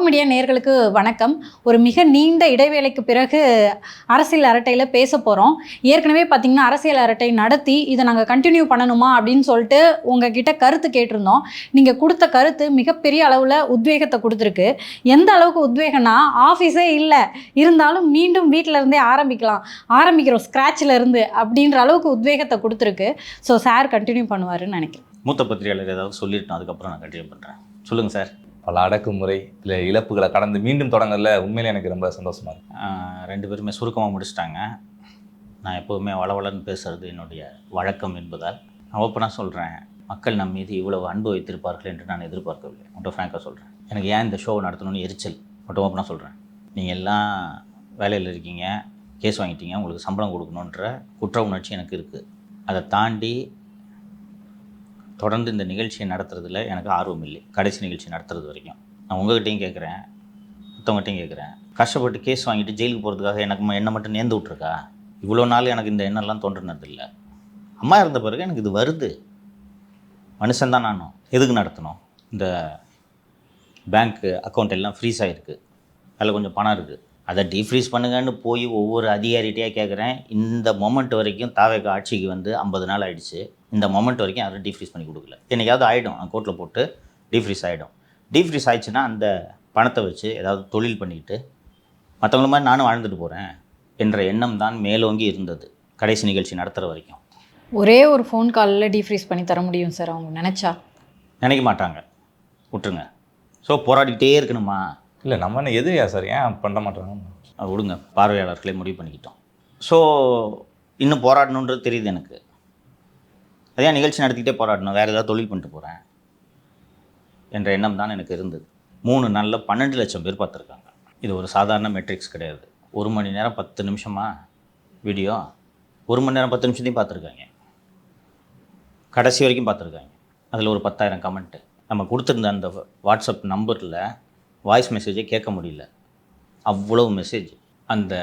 Media நேயர்களுக்கு வணக்கம். ஒரு மிக நீண்ட இடைவேளைக்கு பிறகு அரசியல் அரட்டையில் பேச போகிறோம். ஏற்கனவே பார்த்தீங்கன்னா அரசியல் அரட்டை நடத்தி இதை நாங்கள் கண்டினியூ பண்ணணுமா அப்படின்னு சொல்லிட்டு உங்ககிட்ட கருத்து கேட்டிருந்தோம். நீங்கள் கொடுத்த கருத்து மிகப்பெரிய அளவில் உத்வேகத்தை கொடுத்துருக்கு. எந்த அளவுக்கு உத்வேகம்னா, ஆஃபீஸே இல்லை இருந்தாலும் மீண்டும் வீட்டில் இருந்தே ஆரம்பிக்கிறோம் ஸ்க்ராட்சில் இருந்து அப்படின்ற அளவுக்கு உத்வேகத்தை கொடுத்துருக்கு. ஸோ சார் கண்டினியூ பண்ணுவாருன்னு நினைக்கிறேன். மூத்த பத்திரிகையாளர் ஏதாவது சொல்லிட்டோம், அதுக்கப்புறம் நான் கண்டினியூ பண்ணுறேன். சொல்லுங்கள் சார். பல அடக்குமுறை இல்லை இழப்புகளை கடந்து மீண்டும் தொடங்கல. உண்மையிலே எனக்கு ரொம்ப சந்தோஷமாக இருக்குது. ரெண்டு பேருமே சுருக்கமாக முடிச்சிட்டாங்க. நான் எப்போவுமே வளவளன்னு பேசுகிறது என்னுடைய வழக்கம் என்பதால் நான் ஓப்பனாக சொல்கிறேன், மக்கள் நம் மீது இவ்வளவு அன்பு வைத்திருப்பார்கள் என்று நான் எதிர்பார்க்கவில்லை. மட்டும் ஃப்ராங்காக சொல்கிறேன். எனக்கு ஏன் இந்த ஷோவை நடத்தணும்னு எரிச்சல். மட்டும் ஓப்பனாக சொல்கிறேன். நீங்கள் எல்லாம் வேலையில் இருக்கீங்க, கேஸ் வாங்கிட்டீங்க, உங்களுக்கு சம்பளம் கொடுக்கணுன்ற குற்ற உணர்ச்சி எனக்கு இருக்குது. அதை தாண்டி தொடர்ந்து இந்த நிகழ்ச்சியை நடத்துறதுல எனக்கு ஆர்வம் இல்லை. கடைசி நிகழ்ச்சி நடத்துறது வரைக்கும் நான் உங்கள்கிட்டையும் கேட்குறேன், மற்றவங்ககிட்டையும் கேட்குறேன். கஷ்டப்பட்டு கேஸ் வாங்கிட்டு ஜெயிலுக்கு போகிறதுக்காக என்னை மட்டும் நேர்ந்து விட்ருக்கா? இவ்வளோ நாள் எனக்கு இந்த எண்ணெல்லாம் தோன்றுனது இல்லை. அம்மா இருந்த பிறகு எனக்கு இது வருது. மனுஷன்தான் நானும். எதுக்கு நடத்தணும்? இந்த பேங்க்கு அக்கௌண்ட் எல்லாம் ஃப்ரீஸ் ஆகிருக்கு, அதில் கொஞ்சம் பணம் இருக்குது, அதை டீஃப்ரீஸ் பண்ணுங்கன்னு போய் ஒவ்வொரு அதிகாரிகிட்டையாக கேட்குறேன். இந்த மொமெண்ட் வரைக்கும் தாவேக ஆட்சிக்கு வந்து 50 நாள் ஆகிடுச்சு. இந்த மொமெண்ட் வரைக்கும் யாரும் டீஃப்ரீஸ் பண்ணி கொடுக்கல. என்னைக்காவது ஆகிடும், நான் கோர்ட்டில் போட்டு டீஃப்ரீஸ் ஆகிடும். டீஃப்ரீஸ் ஆகிடுச்சுன்னா அந்த பணத்தை வச்சு ஏதாவது தொழில் பண்ணிக்கிட்டு மற்றவங்கள மாதிரி நானும் வாழ்ந்துட்டு போகிறேன் என்ற எண்ணம் தான் மேலோங்கி இருந்தது கடைசி நிகழ்ச்சி நடத்துகிற வரைக்கும். ஒரே ஒரு ஃபோன் காலில் டீஃப்ரீஸ் பண்ணி தர முடியும் சார். அவங்க நினைக்க மாட்டாங்க, விட்டுருங்க. ஸோ போராடிக்கிட்டே இருக்கணுமா? இல்லை, நம்ம என்ன எதிரியா சார்? ஏன் பண்ண மாட்டாங்க? அது விடுங்க, பார்வையாளர்களே முடிவு பண்ணிக்கிட்டோம். ஸோ இன்னும் போராடணுன்றது தெரியுது எனக்கு. அதே நிகழ்ச்சி நடத்திக்கிட்டே போராடணும், வேறு ஏதாவது தொழில் பண்ணிட்டு போகிறேன் என்ற எண்ணம் தான் எனக்கு இருந்தது. 3 நாளில் 12 லட்சம் பேர் பார்த்துருக்காங்க. இது ஒரு சாதாரண மெட்ரிக்ஸ் கிடையாது. 1 மணி நேரம் 10 நிமிஷமா வீடியோ, 1 மணி நேரம் 10 நிமிஷத்தையும் பார்த்துருக்காங்க, கடைசி வரைக்கும் பார்த்துருக்காங்க. அதில் ஒரு 10,000 கமெண்ட்டு. நம்ம கொடுத்துருந்த அந்த வாட்ஸ்அப் நம்பரில் வாய்ஸ் மெசேஜே கேட்க முடியல, அவ்வளோ மெசேஜ். அந்த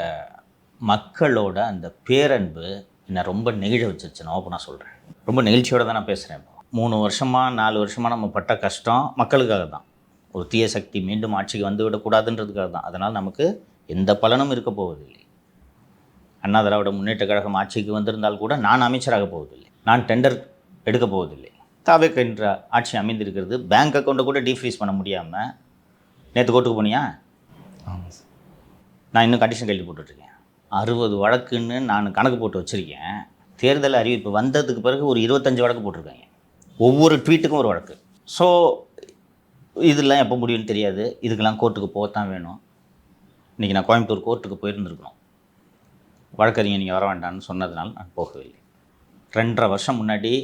மக்களோட அந்த பேரன்பு என்னை ரொம்ப நெகிழ வச்சிருச்சு. நான் ஓப்பனாக சொல்கிறேன், ரொம்ப நெகிழ்ச்சியோடு தான் நான் பேசுகிறேன். 3 வருஷமாக 4 வருஷமாக நம்ம பட்ட கஷ்டம் மக்களுக்காக தான். ஒரு தீய சக்தி மீண்டும் ஆட்சிக்கு வந்து விடக்கூடாதுன்றதுக்காக தான். அதனால் நமக்கு எந்த பலனும் இருக்க போவதில்லை. அண்ணா திராவிட முன்னேற்ற கழகம் ஆட்சிக்கு வந்திருந்தால் கூட நான் அமைச்சராக போவதில்லை, நான் டெண்டர் எடுக்க போவதில்லை. தாவேக என்ற ஆட்சி அமைந்திருக்கிறது. பேங்க் அக்கௌண்ட்டை கூட டீஃப்ரீஸ் பண்ண முடியாமல் நேற்று கோர்ட்டுக்கு போனியா? ஆமாம் சார். நான் இன்னும் கண்டிஷன் கையில் போட்டுட்ருக்கேன். 60 வழக்குன்னு நான் கணக்கு போட்டு வச்சுருக்கேன். தேர்தல் அறிவிப்பு வந்ததுக்கு பிறகு ஒரு 25 வழக்கு போட்டிருக்காங்க. ஒவ்வொரு ட்வீட்டுக்கும் ஒரு வழக்கு. ஸோ இதெல்லாம் எப்போ முடியும்னு தெரியாது. இதுக்கெல்லாம் கோர்ட்டுக்கு போகத்தான் வேணும். இன்றைக்கி நான் கோயம்புத்தூர் கோர்ட்டுக்கு போயிருந்துருக்கணும். வழக்கறிஞர் நீங்கள் வர வேண்டாம்னு சொன்னதுனால நான் போகவில்லை. 2.5 வருஷம் முன்னாடி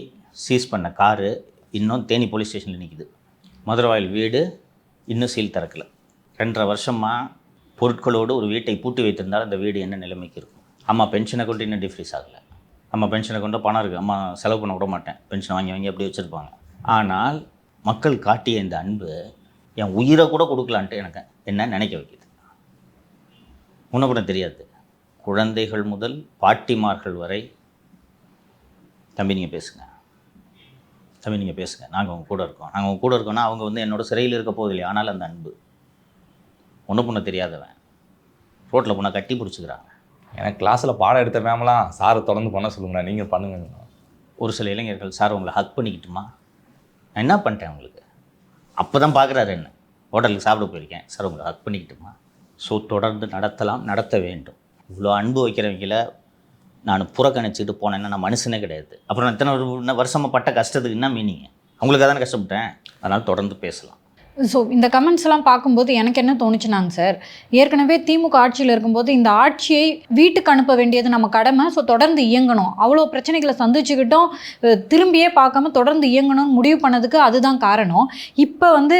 சீஸ் பண்ண காரு இன்னும் தேனி போலீஸ் ஸ்டேஷனில் நிற்கிது. மதுரவாயில் வீடு இன்னும் சீல் திறக்கலை. 2.5 வருஷமாக பொருட்களோடு ஒரு வீட்டை பூட்டி வைத்திருந்தால் அந்த வீடு என்ன நிலைமைக்கு இருக்கும்? அம்மா பென்ஷனை கொண்டு இன்னும் டிஃப்ரீஸ் ஆகலை. அம்மா பென்ஷனை கொண்டு பணம் இருக்குது, அம்மா செலவு பண்ண விட மாட்டேன், பென்ஷன் வாங்கி அப்படி வச்சுருப்பாங்க. ஆனால் மக்கள் காட்டிய இந்த அன்பு என் உயிரை கூட கொடுக்கலான்ட்டு எனக்கு என்ன நினைக்க வைக்கிது. முன்னப்பட தெரியாது. குழந்தைகள் முதல் பாட்டிமார்கள் வரை, தம்பி நீங்கள் பேசுங்க, தம்பி நீங்கள் பேசுங்க, நாங்கள் அவங்க கூட இருக்கோம்னா அவங்க வந்து என்னோட சிறையில் இருக்க போதில்லை. ஆனால் அந்த அன்பு ஒன்று பொண்ணு தெரியாதவன் ரோட்டில் போனால் கட்டி பிடிச்சிக்கிறாங்க. எனக்கு கிளாஸில் பாடம் எடுத்த மேம்லாம் சாரை தொடர்ந்து பண்ண சொல்லுங்கண்ணா, நீங்கள் பண்ணுங்க. ஒரு சில இளைஞர்கள், சார் உங்களை ஹக் பண்ணிக்கிட்டுமா? நான் என்ன பண்ணிட்டேன் உங்களுக்கு? அப்போ தான் பார்க்குறாரு என்ன. ஹோட்டலுக்கு சாப்பிட போயிருக்கேன், சார் உங்களை ஹக் பண்ணிக்கிட்டுமா? ஸோ தொடர்ந்து நடத்தலாம், நடத்த வேண்டும். இவ்வளோ அன்பு வைக்கிறவங்கள நான் புறக்கணிச்சுட்டு போனேன்னா நான் மனுஷனே கிடையாது. அப்புறம் நான் இத்தனை வருஷமாக பட்ட கஷ்டத்துக்கு என்ன மீனிங்? அவங்களுக்காக தானே கஷ்டப்பட்டேன். அதனால் தொடர்ந்து பேசலாம். ஸோ இந்த கமெண்ட்ஸ் எல்லாம் பார்க்கும்போது எனக்கு என்ன தோணுச்சுனாங்க சார், ஏற்கனவே திமுக ஆட்சியில் இருக்கும்போது இந்த ஆட்சியை வீட்டுக்கு அனுப்ப வேண்டியது நம்ம கடமை. ஸோ தொடர்ந்து இயங்கணும், அவ்வளோ பிரச்சனைகளை சந்திச்சுக்கிட்டோம், திரும்பியே பார்க்காம தொடர்ந்து இயங்கணும்னு முடிவு பண்ணதுக்கு அதுதான் காரணம். இப்போ வந்து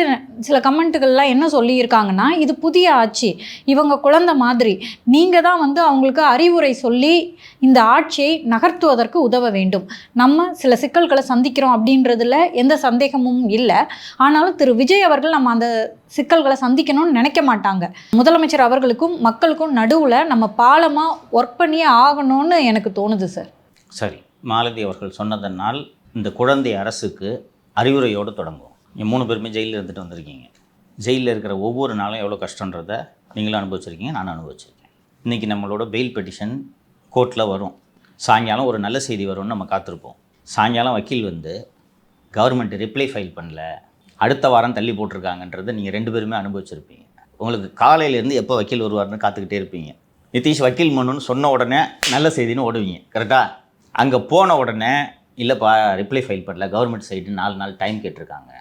சில கமெண்ட்டுகள்லாம் என்ன சொல்லியிருக்காங்கன்னா, இது புதிய ஆட்சி, இவங்க குழந்தை மாதிரி, நீங்கள் தான் வந்து அவங்களுக்கு அறிவுரை சொல்லி இந்த ஆட்சியை நகர்த்துவதற்கு உதவ வேண்டும். நம்ம சில சிக்கல்களை சந்திக்கிறோம் அப்படின்றதுல எந்த சந்தேகமும் இல்லை. ஆனாலும் திரு விஜய் அவர்கள் நம்ம அந்த சிக்கல்களை சந்திக்கணும்னு நினைக்க மாட்டாங்க. முதலமைச்சர் அவர்களுக்கும் மக்களுக்கும் நடுவில் நம்ம பாலமாக ஒர்க் பண்ணியே ஆகணும்னு எனக்கு தோணுது சார். சரி, மாலதி அவர்கள் சொன்னதனால் இந்த குழந்தை அரசுக்கு அறிவுரையோடு தொடங்கும். நீங்கள் 3 பேருமே ஜெயிலில் இருந்துட்டு வந்திருக்கீங்க. ஜெயிலில் இருக்கிற ஒவ்வொரு நாளும் எவ்வளோ கஷ்டன்றதை நீங்களும் அனுபவிச்சிருக்கீங்க, நானும் அனுபவிச்சிருக்கேன். இன்றைக்கி நம்மளோட பெயில் பெட்டிஷன் கோர்ட்டில் வரும், சாயங்காலம் ஒரு நல்ல செய்தி வரும்னு நம்ம காத்திருப்போம். சாயங்காலம் வக்கீல் வந்து கவர்மெண்ட் ரிப்ளை ஃபைல் பண்ணல, அடுத்த வாரம் தள்ளி போட்டிருக்காங்கன்றதை நீங்கள் 2 பேருமே அனுபவிச்சிருப்பீங்க. உங்களுக்கு காலையிலேருந்து எப்போ வக்கீல் வருவார்னு காத்துக்கிட்டே இருப்பீங்க. நிதிஷ் வக்கீல் மனுன்னு சொன்ன உடனே நல்ல செய்தின்னு ஓடுவீங்க, கரெக்டாக? அங்கே போன உடனே இல்லைப்பா ரிப்ளை ஃபைல் பண்ணல, கவர்மெண்ட் சைடு 4 நாள் டைம் கேட்டிருக்காங்க.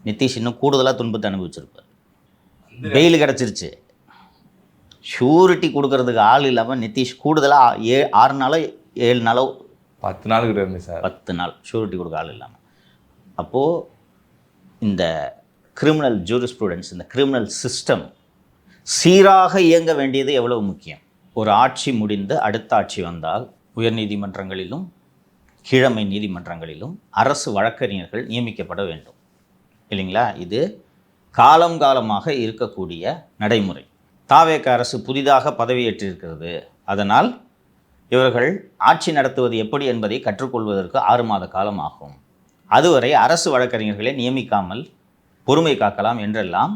நிதிஷ் இன்னும் கூடுதலாக துன்பத்தை அனுபவிச்சிருப்பார். பெயில் கிடச்சிருச்சு, ஷூரிட்டி கொடுக்கறதுக்கு ஆள் இல்லாமல் நிதிஷ் கூடுதலாக 6 நாளோ 7 நாளோ 10 நாள் கிட்ட இருந்தேன் சார். 10 நாள் ஷூரிட்டி கொடுக்க ஆள் இல்லாமல். அப்போது இந்த கிரிமினல் ஜூரிஸ்ப்ரூடென்ஸ், இந்த கிரிமினல் சிஸ்டம் சீராக இயங்க வேண்டியது எவ்வளவு முக்கியம். ஒரு ஆட்சி முடிந்து அடுத்த ஆட்சி வந்தால் உயர்நீதிமன்றங்களிலும் கீழமை நீதிமன்றங்களிலும் அரசு வழக்கறிஞர்கள் நியமிக்கப்பட வேண்டும், இல்லைங்களா? இது காலம் காலமாக இருக்கக்கூடிய நடைமுறை. தாவேக அரசு புதிதாக பதவியேற்றிருக்கிறது, அதனால் இவர்கள் ஆட்சி நடத்துவது எப்படி என்பதை கற்றுக்கொள்வதற்கு 6 மாத காலம் ஆகும். அதுவரை அரசு வழக்கறிஞர்களை நியமிக்காமல் பொறுமை காக்கலாம் என்றெல்லாம்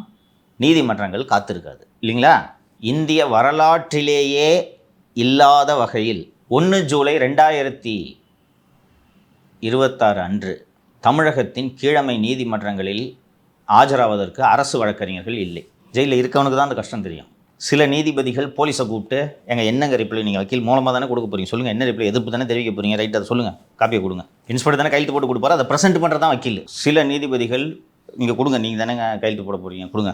நீதிமன்றங்கள் காத்திருக்காது, இல்லைங்களா? இந்திய வரலாற்றிலேயே இல்லாத வகையில் 1 ஜூலை 2026 அன்று தமிழகத்தின் கீழமை நீதிமன்றங்களில் ஆஜராவதற்கு அரசு வழக்கறிஞர்கள் இல்லை. ஜெயிலில் இருக்கவனுக்கு தான் அந்த கஷ்டம் தெரியும். சில நீதிபதிகள் போலீஸை கூப்பிட்டு என்னங்க ரிப்ளை நீங்கள் வக்கீல் மூலமாக தானே கொடுக்க போகிறீங்க, சொல்லுங்கள் என்ன ரிப்ளை, எதிர்ப்பு தானே தெரிவிக்க போகிறீங்க, ரைட் அதை சொல்லுங்கள், காப்பியை கொடுங்க. இன்ஸ்பெக்டர் தானே கையெழுத்து போட்டு கொடுப்பாரு, அதை ப்ரெசென்ட் பண்ணுறது தான் வக்கீல். சில நீதிபதிகள் நீங்கள் கொடுங்க, நீங்கள் தானே கையெழுத்து போட போகிறீங்க, கொடுங்க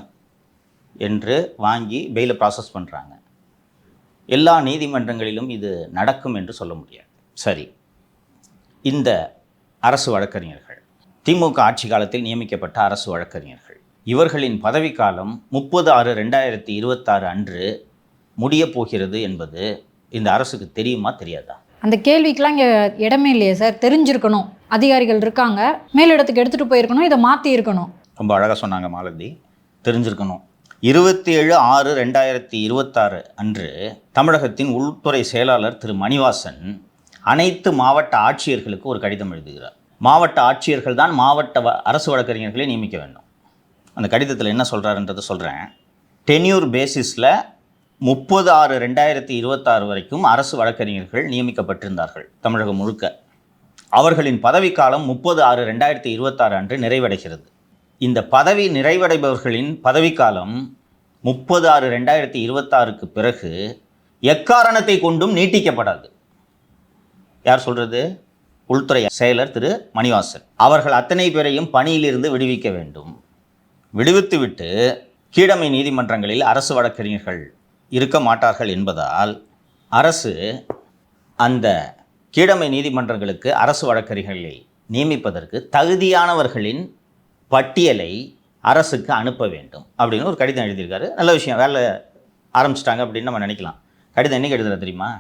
என்று வாங்கி பெயிலை ப்ராசஸ் பண்ணுறாங்க. எல்லா நீதிமன்றங்களிலும் இது நடக்கும் என்று சொல்ல முடியாது. சரி, இந்த அரசு வழக்கறிஞர்கள் திமுக ஆட்சி காலத்தில் நியமிக்கப்பட்ட அரசு வழக்கறிஞர்கள், இவர்களின் பதவிக்காலம் 30/6/2026 அன்று முடியப் போகிறது என்பது இந்த அரசுக்கு தெரியுமா தெரியாதா? அந்த கேள்விக்கெலாம் இங்கே இடமே இல்லையே சார். தெரிஞ்சிருக்கணும், அதிகாரிகள் இருக்காங்க, மேலிடத்துக்கு எடுத்துகிட்டு போயிருக்கணும், இதை மாற்றி இருக்கணும். ரொம்ப அழகாக சொன்னாங்க மாலதி, தெரிஞ்சிருக்கணும். 27/6/2026 அன்று தமிழகத்தின் உள்துறை செயலாளர் திரு மணிவாசன் அனைத்து மாவட்ட ஆட்சியர்களுக்கு ஒரு கடிதம் எழுதுகிறார். மாவட்ட ஆட்சியர்கள் தான் மாவட்ட அரசு வழக்கறிஞர்களை நியமிக்க வேண்டும். அந்த கடிதத்தில் என்ன சொல்கிறாருன்றதை சொல்கிறேன். டென்யூர் பேசிஸில் 30/6/2026 வரைக்கும் அரசு வழக்கறிஞர்கள் நியமிக்கப்பட்டிருந்தார்கள் தமிழகம் முழுக்க. அவர்களின் பதவிக்காலம் 30/6/2026 அன்று நிறைவடைகிறது. இந்த பதவி நிறைவடைபவர்களின் பதவிக்காலம் 30/6/2026க்கு பிறகு எக்காரணத்தை கொண்டும் நீட்டிக்கப்படாது. யார் சொல்கிறது? உள்துறை செயலர் திரு மணிவாசன். அவர்கள் அத்தனை பேரையும் பணியிலிருந்து விடுவிக்க வேண்டும். விடுவித்துவிட்டு கீழமை நீதிமன்றங்களில் அரசு வழக்கறிஞர்கள் இருக்க மாட்டார்கள் என்பதால் அரசு அந்த கீழமை நீதிமன்றங்களுக்கு அரசு வழக்கறிஞர்களை நியமிப்பதற்கு தகுதியானவர்களின் பட்டியலை அரசுக்கு அனுப்ப வேண்டும் அப்படின்னு ஒரு கடிதம் எழுதியிருக்காரு. நல்ல விஷயம், வேலை ஆரம்பிச்சிட்டாங்க அப்படின்னு நம்ம நினைக்கலாம். கடிதம் என்னைக்கு எழுதுறது தெரியுமா?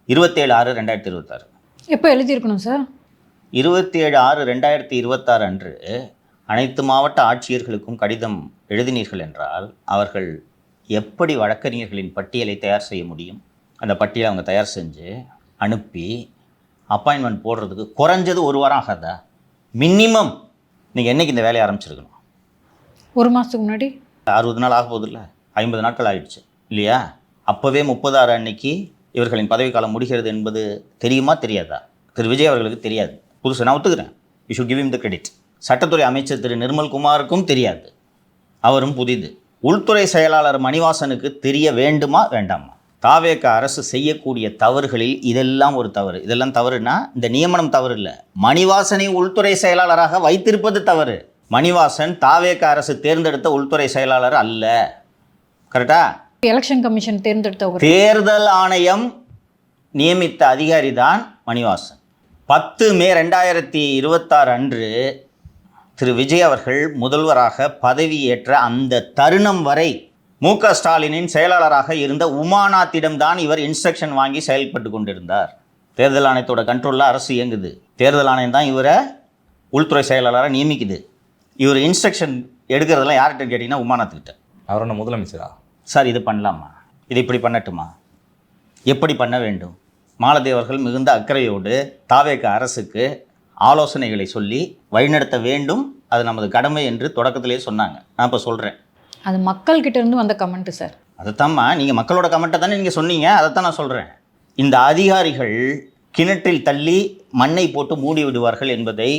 27/6/2026. எப்போ எழுதியிருக்கணும் சார்? 27/6/2026 அன்று அனைத்து மாவட்ட ஆட்சியர்களுக்கும் கடிதம் எழுதினீர்கள் என்றால் அவர்கள் எப்படி வழக்கறிஞர்களின் பட்டியலை தயார் செய்ய முடியும்? அந்த பட்டியலை அவங்க தயார் செஞ்சு அனுப்பி அப்பாயின்மெண்ட் போடுறதுக்கு குறைஞ்சது 1 வாரம் ஆகாதா? மினிமம் நீங்கள் என்றைக்கு இந்த வேலையை ஆரம்பிச்சிருக்கணும்? 1 மாதத்துக்கு முன்னாடி. 60 நாள் ஆக போதில்ல, 50 நாட்கள் ஆகிடுச்சு இல்லையா? அப்போவே 30/6 அன்னைக்கு இவர்களின் பதவிக்காலம் முடிகிறது என்பது தெரியுமா தெரியாதா? திரு விஜய் அவர்களுக்கு தெரியாது, புதுசு, நான் ஒத்துக்கிறேன், you should give him the credit. சட்டத்துறை அமைச்சர் திரு நிர்மல்குமாருக்கும் தெரியாது, அவரும் புதிது. உள்துறை செயலாளர் மணிவாசனுக்கு தெரிய வேண்டுமா வேண்டாமா? தாவேக அரசு செய்யக்கூடிய தவறுகளில் இதெல்லாம் ஒரு தவறு. இதெல்லாம் தவறுனா இந்த நியமனம் தவறு இல்லை, மணிவாசனை உள்துறை செயலாளராக வைத்திருப்பது தவறு. மணிவாசன் தாவேக அரசு தேர்ந்தெடுத்த உள்துறை செயலாளர் அல்ல, கரெக்டா? எலெக்ஷன் கமிஷன் தேர்ந்தெடுத்த தேர்தல் ஆணையம் நியமித்த அதிகாரி தான் மணிவாசன். 10 மே 2026 அன்று திரு விஜய் அவர்கள் முதல்வராக பதவியேற்ற அந்த தருணம் வரை மு.க. ஸ்டாலினின் செயலாளராக இருந்த உமாநாத்திடம்தான் இவர் இன்ஸ்ட்ரக்ஷன் வாங்கி செயல்பட்டு கொண்டிருந்தார். தேர்தல் ஆணையத்தோட கண்ட்ரோலில் அரசு இயங்குது. தேர்தல் ஆணையம் தான் இவரை உள்துறை செயலாளராக நியமிக்குது. இவர் இன்ஸ்ட்ரக்ஷன் எடுக்கிறதெல்லாம் யார்கிட்ட கேட்டிங்கன்னா உமாநாத்துக்கிட்ட. அவர் என்ன முதலமைச்சரா? சார் இது பண்ணலாமா, இது இப்படி பண்ணட்டுமா, எப்படி பண்ண வேண்டும்? மாலதி அவர்கள் மிகுந்த அக்கறையோடு தாவேக அரசுக்கு ஆலோசனைகளை சொல்லி வழிநடத்த வேண்டும், அது நமது கடமை என்று தொடக்கத்திலே சொன்னாங்க. நான் இப்போ சொல்கிறேன், அது மக்கள்கிட்ட இருந்து வந்த கமெண்ட்டு சார். அதைத்தாம்மா நீங்கள் மக்களோட கமெண்ட்டை தானே நீங்கள் சொன்னீங்க, அதைத்தான் நான் சொல்கிறேன். இந்த அதிகாரிகள் கிணற்றில் தள்ளி மண்ணை போட்டு மூடி விடுவார்கள் என்பதை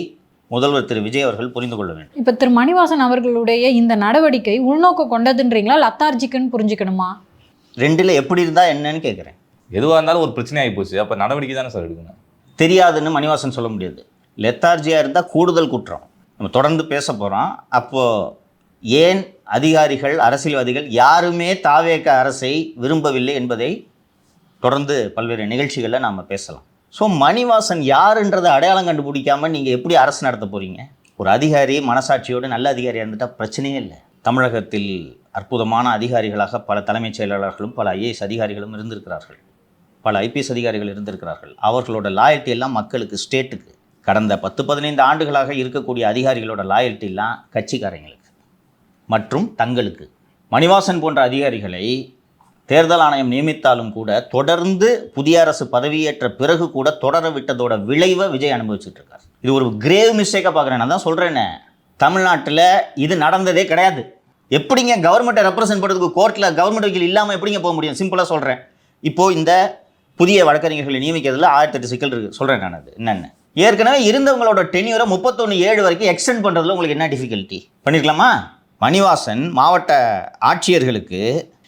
முதல்வர் திரு விஜய் அவர்கள் புரிந்து கொள்ள வேண்டும். இப்போ திரு மணிவாசன் அவர்களுடைய இந்த நடவடிக்கை உள்நோக்கம் கொண்டதுன்றீங்களா, லத்தார்ஜிக்குன்னு புரிஞ்சுக்கணுமா? ரெண்டில் எப்படி இருந்தால் என்னன்னு கேட்குறேன். எதுவாக இருந்தாலும் ஒரு பிரச்சனை ஆகி போச்சு, அப்போ நடவடிக்கை தானே சார் எடுக்கணும். தெரியாதுன்னு மணிவாசன் சொல்ல முடியாது. லெத்தார்ஜியாக இருந்தால் கூடுதல் குற்றம். நம்ம தொடர்ந்து பேச போகிறோம். அப்போது ஏன் அதிகாரிகள், அரசியல்வாதிகள் யாருமே தாவேக அரசை விரும்பவில்லை என்பதை தொடர்ந்து பல்வேறு நிகழ்ச்சிகளில் நாம் பேசலாம். ஸோ மணிவாசன் யாருன்றதை அடையாளம் கண்டுபிடிக்காமல் நீங்கள் எப்படி அரசு நடத்த போகிறீங்க? ஒரு அதிகாரி மனசாட்சியோடு நல்ல அதிகாரியாக இருந்துட்டால் பிரச்சனையே இல்லை. தமிழகத்தில் அற்புதமான அதிகாரிகளாக பல தலைமைச் செயலாளர்களும் பல IAS அதிகாரிகளும் இருந்திருக்கிறார்கள், பல IPS அதிகாரிகள் இருந்திருக்கிறார்கள். அவர்களோட லாயல்ட்டி எல்லாம் மக்களுக்கு, ஸ்டேட்டுக்கு. கடந்த 10-15 ஆண்டுகளாக இருக்கக்கூடிய அதிகாரிகளோட லாயல்ட்டி எல்லாம் கட்சிக்காரங்களுக்கு மற்றும் தங்களுக்கு. மணிவாசன் போன்ற அதிகாரிகளை தேர்தல் ஆணையம் நியமித்தாலும் கூட தொடர்ந்து புதிய அரசு பதவியேற்ற பிறகு கூட தொடர விட்டதோட விளைவை விஜய் அனுபவிச்சுட்டு இருக்கார். இது ஒரு கிரேவ் மிஸ்டேக்காக பார்க்குறேன். நான் தான் சொல்கிறேன்னே, தமிழ்நாட்டில் இது நடந்ததே கிடையாது. எப்படிங்க கவர்மெண்ட்டை ரெப்ரசென்ட் பண்ணுறதுக்கு கோர்ட்டில் கவர்மெண்ட் வக்கீல் இல்லாமல் எப்படிங்க போக முடியும்? சிம்பிளாக சொல்கிறேன். இப்போது இந்த புதிய வழக்கறிஞர்களை நியமிக்கிறதுல 1008 சிக்கல் இருக்குது. சொல்கிறேன் நான் அது என்னென்ன. ஏற்கனவே இருந்தவங்களோட டென்யூரை 31/7 வரைக்கும் எக்ஸ்டெண்ட் பண்ணுறதுல உங்களுக்கு என்ன டிஃபிகல்ட்டி? பண்ணியிருக்கலாமா? மணிவாசன் மாவட்ட ஆட்சியர்களுக்கு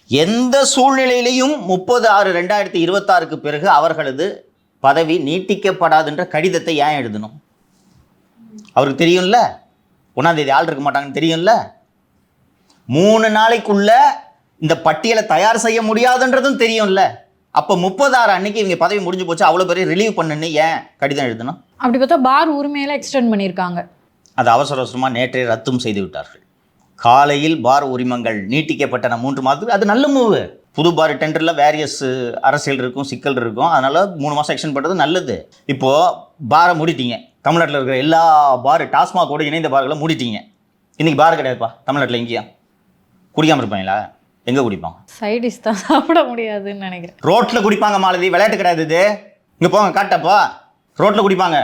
எந்த சூழ்நிலையிலையும் 30/6/2026 பிறகு அவர்களது பதவி நீட்டிக்கப்படாதுன்ற கடிதத்தை ஏன் எழுதணும்? அவருக்கு தெரியும்ல, 1ஆம் தேதி ஆள் இருக்க மாட்டாங்கன்னு தெரியும்ல. 3 நாளைக்குள்ள இந்த பட்டியலை தயார் செய்ய முடியாதுன்றதும் தெரியும்ல. அப்போ 30/6 அன்னைக்கு இவங்க பதவி முடிஞ்சு போச்சு, அவ்வளோ பேர் ரிலீவ் பண்ணுன்னு ஏன் கடிதம் எழுதணும்? அப்படி பார்த்தா பார் உரிமையில எக்ஸ்டெண்ட் பண்ணியிருக்காங்க. அது அவசர அவசரமாக நேற்றே ரத்தும் செய்து விட்டார்கள். காலையில் பார் உரிமங்கள் நீட்டிக்கப்பட்டன 3 மாதத்துக்கு. அது நல்ல மூவு. புது பார் டெண்டரில் வேரியஸ் அரசியல் இருக்கும், சிக்கல் இருக்கும். அதனால் 3 மாதம் எக்ஸ்டெண்ட் பண்ணுறது நல்லது. இப்போது பாரை மூடிட்டீங்க. தமிழ்நாட்டில் இருக்கிற எல்லா பார், டாஸ்மாகோட இணைந்த பார்களை மூடிட்டீங்க. இன்றைக்கி பார் கிடையாதுப்பா தமிழ்நாட்டில். எங்கேயா குடிக்காமல் இருப்பாங்களா? எங்கே குடிப்பாங்க? சைடிஷ் தான் சாப்பிட முடியாதுன்னு நினைக்கிறேன். ரோட்டில் குடிப்பாங்க மாலதி, விளையாட்டு கிடையாது இது. இங்கே போங்க காட்டப்பா, ரோட்டில் குடிப்பாங்க.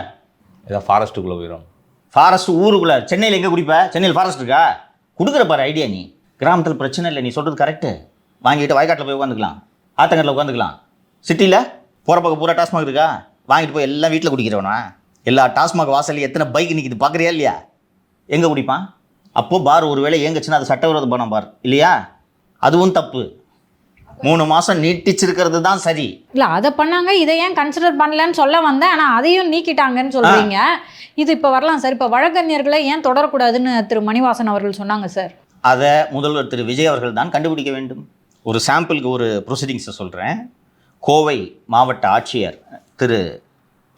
ஏதாவது ஃபாரஸ்ட்டுக்குள்ளே போயிடும். ஃபாரஸ்ட் ஊருக்குள்ளே. சென்னையில் எங்கே குடிப்ப? சென்னையில் ஃபாரஸ்ட் இருக்கா? கொடுக்குற பாரு ஐடியா. நீ கிராமத்தில் பிரச்சனை இல்லை, நீ சொல்கிறது கரெக்டு. வாங்கிட்டு வயக்காட்டில் போய் உட்காந்துக்கலாம், ஆத்தங்கரில் உட்காந்துக்கலாம். சிட்டியில் போகிற பக்கம் பூரா டாஸ்மாக் இருக்கா? வாங்கிட்டு போய் எல்லாம் வீட்டில் குடிக்கிறவனா? எல்லா டாஸ்மாக் வாசல்லையும் எத்தனை பைக் நிற்கிது பார்க்குறியா இல்லையா? எங்கே குடிப்பான்? அப்போது பார் ஒரு வேளை இயங்குச்சுன்னா அது சட்டவிரோத பணம் பார் இல்லையா? அதுவும் தப்பு. 3 மாதம் நீட்டிச்சிருக்கிறது தான் சரி. இல்லை அதை பண்ணாங்க, இதை ஏன் கன்சிடர் பண்ணலன்னு சொல்ல வந்தேன். ஆனால் அதையும் நீக்கிட்டாங்கன்னு சொல்கிறீங்க. இது இப்போ வரலாம் சார். இப்போ வழக்கறிஞர்களை ஏன் தொடரக்கூடாதுன்னு திரு மணிவாசன் அவர்கள் சொன்னாங்க சார். அதை முதல்வர் திரு விஜய் அவர்கள் தான் கண்டுபிடிக்க வேண்டும். ஒரு சாம்பிளுக்கு ஒரு ப்ரொசீடிங்ஸை சொல்கிறேன். கோவை மாவட்ட ஆட்சியர் திரு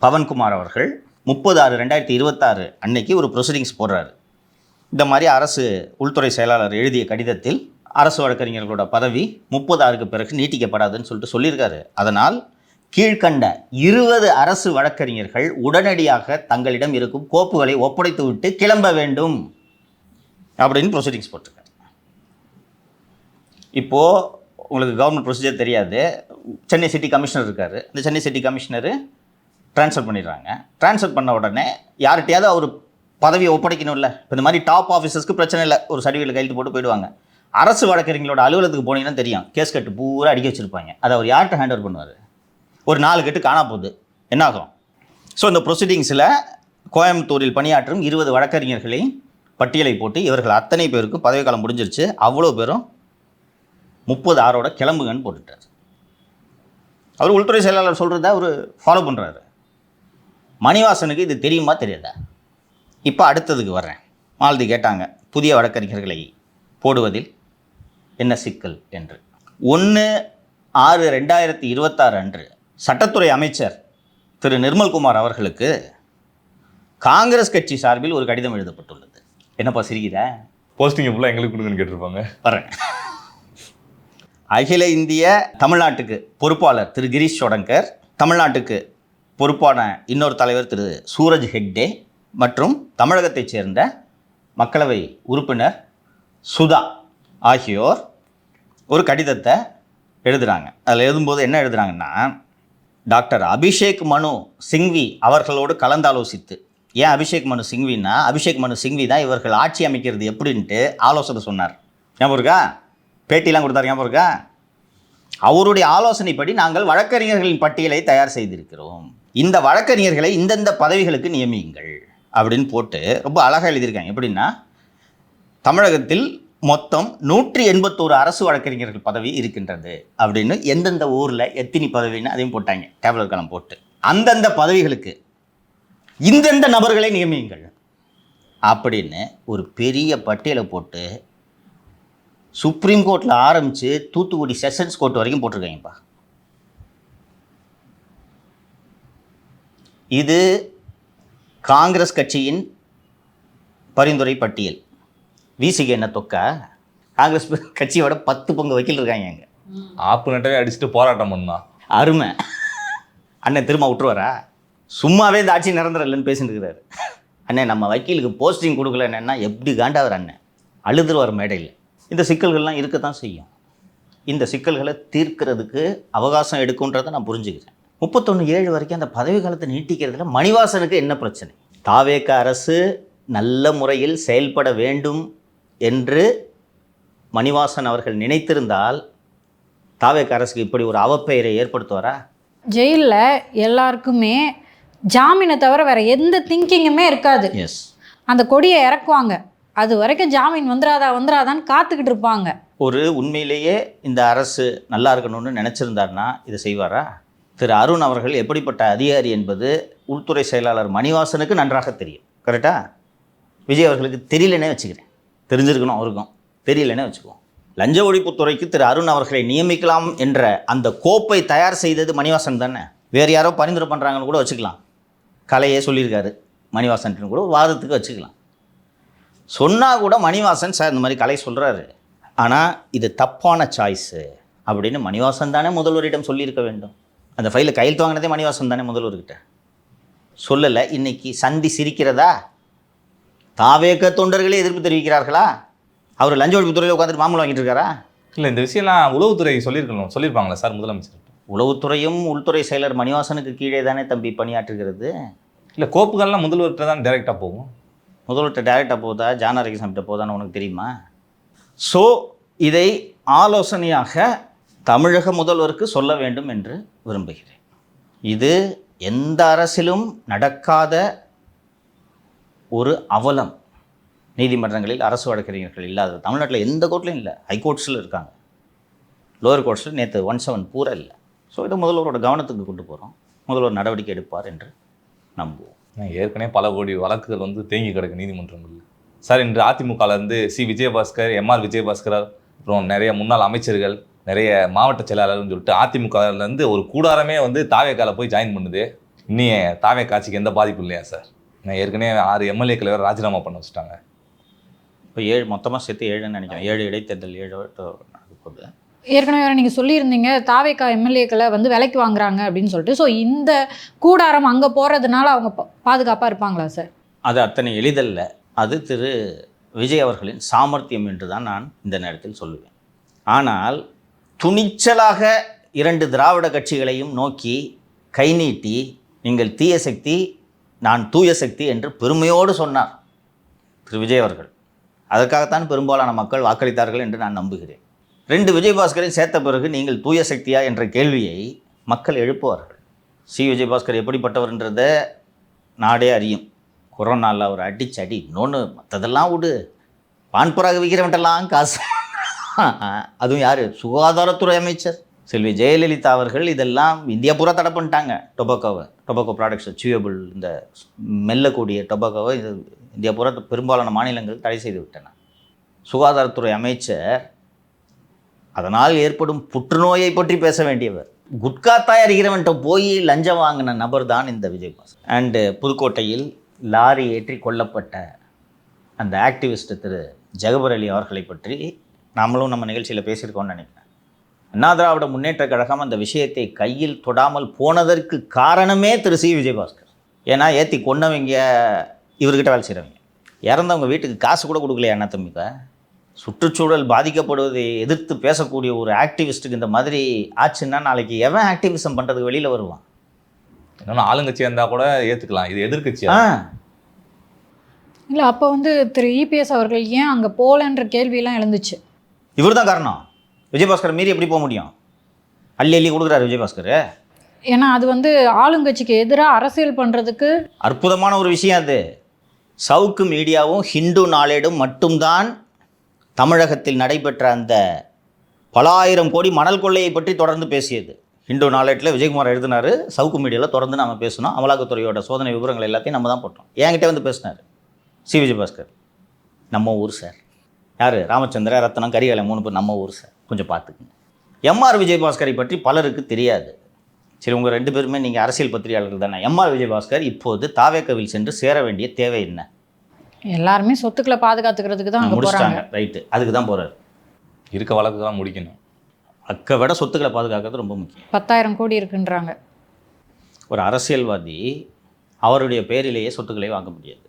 பவன்குமார் அவர்கள் 30/6/2026 அன்னைக்கு ஒரு ப்ரொசீடிங்ஸ் போடுறாரு. இந்த மாதிரி அரசு உள்துறை செயலாளர் எழுதிய கடிதத்தில் அரசு வழக்கறிஞர்களோட பதவி 30/6 பிறகு நீட்டிக்கப்படாதுன்னு சொல்லியிருக்காரு. அதனால் கீழ்கண்ட 20 அரசு வழக்கறிஞர்கள் உடனடியாக தங்களிடம் இருக்கும் கோப்புகளை ஒப்படைத்து விட்டு கிளம்ப வேண்டும் அப்படின்னு ப்ரொசீடிங்ஸ் போட்டிருக்காரு. இப்போது உங்களுக்கு கவர்மெண்ட் ப்ரொசீஜர் தெரியாது. சென்னை சிட்டி கமிஷனர் இருக்கார். இந்த சென்னை சிட்டி கமிஷனரு ட்ரான்ஸ்ஃபர் பண்ணிடுறாங்க. ட்ரான்ஸ்ஃபர் பண்ண உடனே யார்கிட்டையாவது அவர் பதவியை ஒப்படைக்கணும்ல. இப்போ இந்த மாதிரி டாப் ஆஃபீஸர்ஸ்க்கு பிரச்சனை இல்லை, ஒரு சர்டிஃபிகேட் கையெழுத்து போட்டு போயிடுவாங்க. அரசு வழக்கறிஞர்களோட அலுவலகத்துக்கு போனீங்கன்னா தெரியும், கேஸ் கட்டு பூரா அடிக்க வச்சுருப்பாங்க. அதை அவர் யார்கிட்ட ஹேண்ட் ஓவர் பண்ணுவார்? ஒரு 4 கட்டு காணா போகுது, என்ன ஆகும்? ஸோ இந்த ப்ரொசீடிங்ஸில் கோயம்புத்தூரில் பணியாற்றும் 20 வழக்கறிஞர்களை பட்டியலை போட்டு இவர்கள் அத்தனை பேருக்கும் பதவி காலம் முடிஞ்சிருச்சு, அவ்வளோ பேரும் 30/6 கிளம்புங்கன்னு போட்டுட்டார். அவர் உள்துறை செயலாளர் சொல்கிறத அவர் ஃபாலோ பண்ணுறாரு. மணிவாசனுக்கு இது தெரியுமா தெரியாதா? இப்போ அடுத்ததுக்கு வர்றேன். மாலதி கேட்டாங்க புதிய வழக்கறிஞர்களை போடுவதில் என்ன சிக்கல் என்று. 1/6/2026 அன்று சட்டத்துறை அமைச்சர் திரு நிர்மல்குமார் அவர்களுக்கு காங்கிரஸ் கட்சி சார்பில் ஒரு கடிதம் எழுதப்பட்டுள்ளது. என்னப்பா சிரிக்கிற? போஸ்டிங் ஃபுல்லாக எங்களுக்கு கொடுங்கன்னு கேட்டிருப்பாங்க. வரேன். அகில இந்திய தமிழ்நாட்டுக்கு பொறுப்பாளர் திரு கிரீஷ் சோடங்கர், தமிழ்நாட்டுக்கு பொறுப்பான இன்னொரு தலைவர் திரு சூரஜ் ஹெக்டே மற்றும் தமிழகத்தைச் சேர்ந்த மக்களவை உறுப்பினர் சுதா ஆகியோர் ஒரு கடிதத்தை எழுதுகிறாங்க. அதில் எழுதும்போது என்ன எழுதுகிறாங்கன்னா, டாக்டர் அபிஷேக் மனு சிங்வி அவர்களோடு கலந்தாலோசித்து. ஏன் அபிஷேக் மனு சிங்வின்னா, அபிஷேக் மனு சிங்வி தான் இவர்கள் ஆட்சி அமைக்கிறது எப்படின்ட்டு ஆலோசனை சொன்னார். ஞாபகம் இருக்கா? பேட்டிலாம் கொடுத்தாரு, ஞாபகம் இருக்கா? அவருடைய ஆலோசனைப்படி நாங்கள் வழக்கறிஞர்களின் பட்டியலை தயார் செய்திருக்கிறோம், இந்த வழக்கறிஞர்களை இந்தந்த பதவிகளுக்கு நியமியுங்கள் அப்படின்னு போட்டு ரொம்ப அழகாக எழுதியிருக்காங்க. எப்படின்னா, தமிழகத்தில் மொத்தம் 181 அரசு வழக்கறிஞர்கள் பதவி இருக்கின்றது அப்படின்னு எந்தெந்த ஊரில் எத்தனை பதவின்னு அதையும் போட்டாங்க, டேபிளர் கலம் போட்டு. அந்தந்த பதவிகளுக்கு இந்தெந்த நபர்களை நியமியுங்கள் அப்படின்னு ஒரு பெரிய பட்டியலை போட்டு சுப்ரீம் கோர்ட்டில் ஆரம்பித்து தூத்துக்குடி செஷன்ஸ் கோர்ட் வரைக்கும் போட்டிருக்காங்கப்பா. இது காங்கிரஸ் கட்சியின் பரிந்துரை பட்டியல். விசிக்கு என்ன தொக்கா? காங்கிரஸ் கட்சியோட 10 பங்கு வக்கீல் இருக்காங்க அங்கே. ஆப்பு நட்டவே அடிச்சுட்டு போராட்டம் பண்ணா அருமை. அண்ணன் திரும்ப விட்டுருவாரா? சும்மாவே இந்த ஆட்சி நிரந்தரம் இல்லைன்னு பேசிட்டு இருக்கிறாரு. அண்ணன் நம்ம வக்கீலுக்கு போஸ்டிங் கொடுக்கல என்னன்னா எப்படி காண்டாவர் அண்ணன் அழுதுருவார் மேடையில். இந்த சிக்கல்கள்லாம் இருக்கத்தான் செய்யும். இந்த சிக்கல்களை தீர்க்கிறதுக்கு அவகாசம் எடுக்குன்றதை நான் புரிஞ்சுக்கிறேன். 31/7 வரைக்கும் அந்த பதவி காலத்தை நீட்டிக்கிறதுல மணிவாசனுக்கு என்ன பிரச்சனை? தாவேக அரசு நல்ல முறையில் செயல்பட வேண்டும் என்று மணிவாசன் அவர்கள் நினைத்திருந்தால் தாவேக அரசுக்கு இப்படி ஒரு அவப்பெயரை ஏற்படுத்துவாரா? ஜெயிலில் எல்லாருக்குமே ஜாமீனை தவிர வேற எந்த திங்கிங்குமே இருக்காது. எஸ், அந்த கொடியை இறக்குவாங்க, அது வரைக்கும் ஜாமீன் வந்துடாதான்னு காத்துக்கிட்டு இருப்பாங்க. ஒரு உண்மையிலேயே இந்த அரசு நல்லா இருக்கணும்னு நினச்சிருந்தாருன்னா இதை செய்வாரா? திரு அருண் அவர்கள் எப்படிப்பட்ட அதிகாரி என்பது உள்துறை செயலாளர் மணிவாசனுக்கு நன்றாக தெரியும். கரெக்டா? விஜய் அவர்களுக்கு தெரியலனே வச்சுக்கிறேன், தெரிஞ்சிருக்கணும் அவருக்கும், தெரியலனே வச்சுக்குவோம். லஞ்ச ஒழிப்புத்துறைக்கு திரு அருண் அவர்களை நியமிக்கலாம் என்ற அந்த கோப்பை தயார் செய்தது மணிவாசன் தானே. வேறு யாரோ பரிந்துரை பண்ணுறாங்கன்னு கூட வச்சுக்கலாம். கலையே சொல்லியிருக்காரு மணிவாசன் கூட ஒரு வாதத்துக்கு வச்சுக்கலாம். சொன்னால் கூட மணிவாசன் சார் இந்த மாதிரி கலை சொல்கிறாரு, ஆனால் இது தப்பான சாய்ஸு அப்படின்னு மணிவாசன் தானே முதல்வரிடம் சொல்லியிருக்க வேண்டும். அந்த ஃபைலை கையெழுத்து வாங்கினதே மணிவாசன் தானே முதல்வர்கிட்ட. சொல்லலை. இன்னைக்கு சந்தி சிரிக்கிறதா? தாவேக தொண்டர்களே எதிர்ப்பு தெரிவிக்கிறார்களா? அவர் லஞ்ச ஒழிப்புத்துறையில் உட்காந்துட்டு மாமூலம் வாங்கிட்டு இருக்காரா? இல்லை, இந்த விஷயம்லாம் உளவுத்துறை சொல்லியிருப்பாங்களா சார் முதலமைச்சர்? உளவுத்துறையும் உள்துறை செயலர் மணிவாசனுக்கு கீழே தானே தம்பி பணியாற்றுகிறது. இல்லை, கோப்புகள்லாம் முதல்வர்கிட்ட தான் டைரெக்டாக போகும். முதல்வர்கிட்ட டைரெக்டாக போதா ஜானாரகிசாமிகிட்ட போதான்னு உனக்கு தெரியுமா? ஸோ இதை ஆலோசனையாக தமிழக முதல்வருக்கு சொல்ல வேண்டும் என்று விரும்புகிறேன். இது எந்த அரசிலும் நடக்காத ஒரு அவலம். நீதிமன்றங்களில் அரசு வழக்கறிஞர்கள் இல்லாத தமிழ்நாட்டில் எந்த கோர்ட்லையும் இல்லை. ஹைகோர்ட்ஸில் இருக்காங்க, லோயர் கோர்ட்ஸில் நேற்று 1/7 பூரா இல்லை. ஸோ இதை முதல்வரோட கவனத்துக்கு கொண்டு போகிறோம். முதல்வர் நடவடிக்கை எடுப்பார் என்று நம்புவோம். ஏற்கனவே பல கோடி வழக்குகள் வந்து தேங்கி கிடக்கு நீதிமன்றங்கள். சார், இன்று அதிமுகலேருந்து விஜயபாஸ்கர், எம்ஆர் விஜயபாஸ்கர், அப்புறம் நிறைய முன்னாள் அமைச்சர்கள், நிறைய மாவட்ட செயலாளர்னு சொல்லிட்டு அதிமுகலேருந்து ஒரு கூடாரமே வந்து தாவேக்கால போய் ஜாயின் பண்ணுது. இன்னும் தாவே காட்சிக்கு எந்த பாதிப்பு இல்லையா சார்? நான் ஏற்கனவே 6 எம்எல்ஏக்களை வேறு ராஜினாமா பண்ண வச்சுட்டாங்க. இப்போ 7 மொத்தமாக சேர்த்து 7ன்னு நினைக்கிறேன். 7 இடைத்தேர்தல் 7 நடக்க போகுது. ஏற்கனவே வேறு நீங்கள் சொல்லியிருந்தீங்க தாவேகா எம்எல்ஏக்களை வந்து விலைக்கு வாங்குறாங்க அப்படின்னு சொல்லிட்டு. ஸோ இந்த கூடாரம் அங்கே போகிறதுனால அவங்க பாதுகாப்பாக இருப்பாங்களா சார்? அது அத்தனை எளிதல்ல. அது திரு விஜய் அவர்களின் சாமர்த்தியம் என்று தான் நான் இந்த நேரத்தில் சொல்லுவேன். ஆனால் துணிச்சலாக 2 திராவிட கட்சிகளையும் நோக்கி கை நீட்டி நீங்கள் தீய சக்தி, நான் தூய சக்தி என்று பெருமையோடு சொன்னார் திரு விஜய் அவர்கள். அதற்காகத்தான் பெரும்பாலான மக்கள் வாக்களித்தார்கள் என்று நான் நம்புகிறேன். 2 விஜயபாஸ்கரை சேர்த்த பிறகு நீங்கள் தூய சக்தியா என்ற கேள்வியை மக்கள் எழுப்புவார்கள். விஜயபாஸ்கர் எப்படிப்பட்டவர்ன்றதை நாடே அறியும். கொரோனாவில் அவர் அடி இன்னொன்று மற்றதெல்லாம் விடு, பான்புறாக விற்கிறவன்ட்டெல்லாம் காசு. அதுவும் யார்? சுகாதாரத்துறை அமைச்சர் செல்வி ஜெயலலிதா அவர்கள் இதெல்லாம் இந்தியா பூரா தடை பண்ணிட்டாங்க. டொபாக்கோ ப்ராடக்ட்ஸ், சியூவபிள், இந்த மெல்லக்கூடிய டொபாக்கோவை இந்தியா பூரா பெரும்பாலான மாநிலங்கள் தடை செய்து விட்டன. சுகாதாரத்துறை அமைச்சர் அதனால் ஏற்படும் புற்றுநோயை பற்றி பேச வேண்டியவர். குட்கா தயாரிக்கிறவன்ட்ட போய் லஞ்சம் வாங்கின நபர் தான் இந்த விஜயபாஸ்கர். அண்டு புதுக்கோட்டையில் லாரி ஏற்றி கொல்லப்பட்ட அந்த ஆக்டிவிஸ்ட் திரு ஜகபர் அலி அவர்களை பற்றி நாமளும் நம்ம நிகழ்ச்சியில் பேசியிருக்கோம்னு நினைக்கிறேன். அண்ணா திராவிட முன்னேற்ற கழகம் அந்த விஷயத்தை கையில் தொடாமல் போனதற்கு காரணமே திரு விஜயபாஸ்கர். ஏன்னா ஏற்றி கொன்னவங்க இவர்கிட்ட வேலை செய்கிறவங்க. இறந்தவங்க வீட்டுக்கு காசு கூட கொடுக்கலையா அண்ணா தம்பிக்கா? சுற்றுச்சூழல் பாதிக்கப்படுவதை எதிர்த்து பேசக்கூடிய ஒரு ஆக்டிவிஸ்ட்டுக்கு இந்த மாதிரி ஆச்சுன்னா நாளைக்கு எவன் ஆக்டிவிசம் பண்ணுறதுக்கு வெளியில் வருவான்? என்னன்னா ஆளுங்கட்சியாக இருந்தால் கூட ஏற்றுக்கலாம், இது எதிர்கட்சியா? இல்லை, அப்போ வந்து திரு இபிஎஸ் அவர்கள் ஏன் அங்கே போகலன்ற கேள்வியெல்லாம் எழுந்துச்சு. இவர் தான் காரணம். விஜயபாஸ்கர் மீறி எப்படி போக முடியும்? அள்ளி அள்ளி கொடுக்குறாரு விஜயபாஸ்கர். ஏன்னா அது வந்து ஆளுங்கட்சிக்கு எதிராக அரசியல் பண்ணுறதுக்கு அற்புதமான ஒரு விஷயம் அது. சவுக்கு மீடியாவும் ஹிந்து நாளேடும் மட்டும்தான் தமிழகத்தில் நடைபெற்ற அந்த பல ஆயிரம் கோடி மணல் கொள்ளையை பற்றி தொடர்ந்து பேசியது. ஹிந்து நாளேட்டில் விஜயகுமார் எழுதினார், சவுக்கு மீடியாவில் தொடர்ந்து நம்ம பேசணும், அமலாக்கத்துறையோட சோதனை விவரங்கள் எல்லாத்தையும் நம்ம தான் போட்டோம். என்கிட்ட வந்து பேசினார் சி விஜயபாஸ்கர். நம்ம ஊர் சார். யார்? ராமச்சந்திர, ரத்னம், கரிகாலன் 3 பேர் நம்ம ஊர் சார், கொஞ்சம் பார்த்துக்குங்க. எம்ஆர் விஜயபாஸ்கரை பற்றி பலருக்கு தெரியாது. சரி, உங்கள் 2 பேருமே நீங்கள் அரசியல் பத்திரிகையாளர்கள் தானே. எம்ஆர் விஜயபாஸ்கர் இப்போது தாவேக்கவில் சென்று சேர வேண்டிய தேவை என்ன? எல்லாருமே சொத்துக்களை பாதுகாத்துக்கிறதுக்கு தான் அங்கே போகிறாங்க. ரைட்டு, அதுக்கு தான் போகிறார். இருக்க வழக்குலாம் முடிக்கணும். அக்க விட சொத்துக்களை பாதுகாக்கிறது ரொம்ப முக்கியம். 10,000 கோடி இருக்குன்றாங்க. ஒரு அரசியல்வாதி அவருடைய பேரிலேயே சொத்துக்களை வாங்க முடியாது.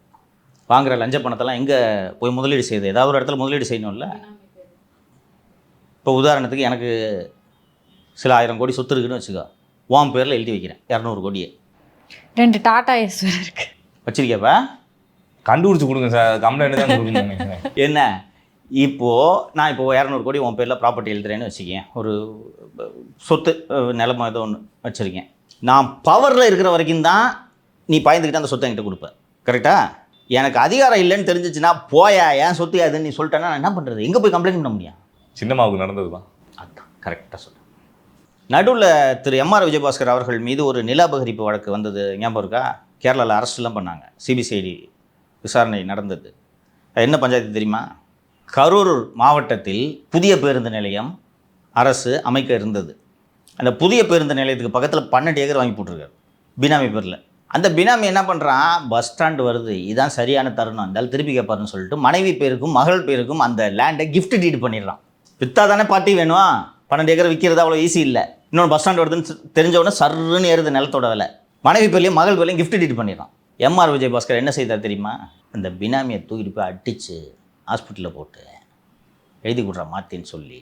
வாங்குகிற லஞ்ச பணத்தெல்லாம் எங்கே போய் முதலீடு செய்யுது? ஏதாவது ஒரு இடத்துல முதலீடு செய்யணும்ல. இப்போ உதாரணத்துக்கு எனக்கு சில 1000 கோடி சொத்து இருக்குன்னு வச்சுக்கோ, உன் பேரில் எழுதி வைக்கிறேன் 200 கோடியே. 2 டாடா ஏஸ் இருக்கு வச்சிருக்கப்பா, கண்டுபிடிச்சி கொடுங்க சார், கம்ப்ளைண்ட் தான் கொடுக்கணும்னு நினைக்கிறேன். என்ன இப்போது நான் இப்போ 200 கோடி உன் பேரில் ப்ராப்பர்ட்டி எழுதுறேன்னு வச்சுக்கேன், ஒரு சொத்து நிலம ஏதோ ஒன்று வச்சுருக்கேன். நான் பவரில் இருக்கிற வரைக்கும் தான் நீ பயந்துக்கிட்டு அந்த சொத்தை என்கிட்ட கொடுப்ப, கரெக்டா? எனக்கு அதிகாரம் இல்லைன்னு தெரிஞ்சிச்சுன்னா போயா, ஏன் சொத்து அதுன்னு நீ சொல்லிட்டேன்னா நான் என்ன பண்ணுறது? எங்கே போய் கம்ப்ளைண்ட் பண்ண முடியும்? சின்னம்மாவுக்கு நடந்தது தான். அதுதான் கரெக்டாக சொல்கிறேன். நடுவில் திரு எம்ஆர் விஜயபாஸ்கர் அவர்கள் மீது ஒரு நில அபகரிப்பு வழக்கு வந்தது, ஞாபகம் இருக்கா? கேரளாவில் அரெஸ்ட்லாம் பண்ணாங்க, சிபிசிஐடி விசாரணை நடந்தது. என்ன பஞ்சாயத்து தெரியுமா? கரூர் மாவட்டத்தில் புதிய பேருந்து நிலையம் அரசு அமைக்க இருந்தது. அந்த புதிய பேருந்து நிலையத்துக்கு பக்கத்தில் 12 ஏக்கர் வாங்கி போட்டிருக்காரு பினாமி பேரில். அந்த பினாமி என்ன பண்ணுறான், பஸ் ஸ்டாண்டு வருது, இதுதான் சரியான தருணம், இருந்தாலும் திருப்பி கேட்பாருன்னு சொல்லிட்டு மனைவி பேருக்கும் மகள் பேருக்கும் அந்த லேண்டை கிஃப்ட் டீட் பண்ணிடுறான். விற்றா தானே பார்ட்டி வேணும், 12 ஏக்கர் விற்கிறது அவ்வளோ ஈஸி இல்லை. இன்னொன்று பஸ் ஸ்டாண்டு வருதுன்னு தெரிஞ்ச உடனே சர்ன்னு ஏறுது நிலத்தோட விலை. மனைவி பேர்லையும் மகள் பேர்லையும் கிஃப்ட் டீட் பண்ணிடுறான். எம்ஆர் விஜயபாஸ்கர் என்ன செய்தார் தெரியுமா? அந்த பினாமியை தூக்கிட்டு போய் அடித்து ஹாஸ்பிட்டலில் போட்டு எழுதி கொடுறா மாற்றின்னு சொல்லி,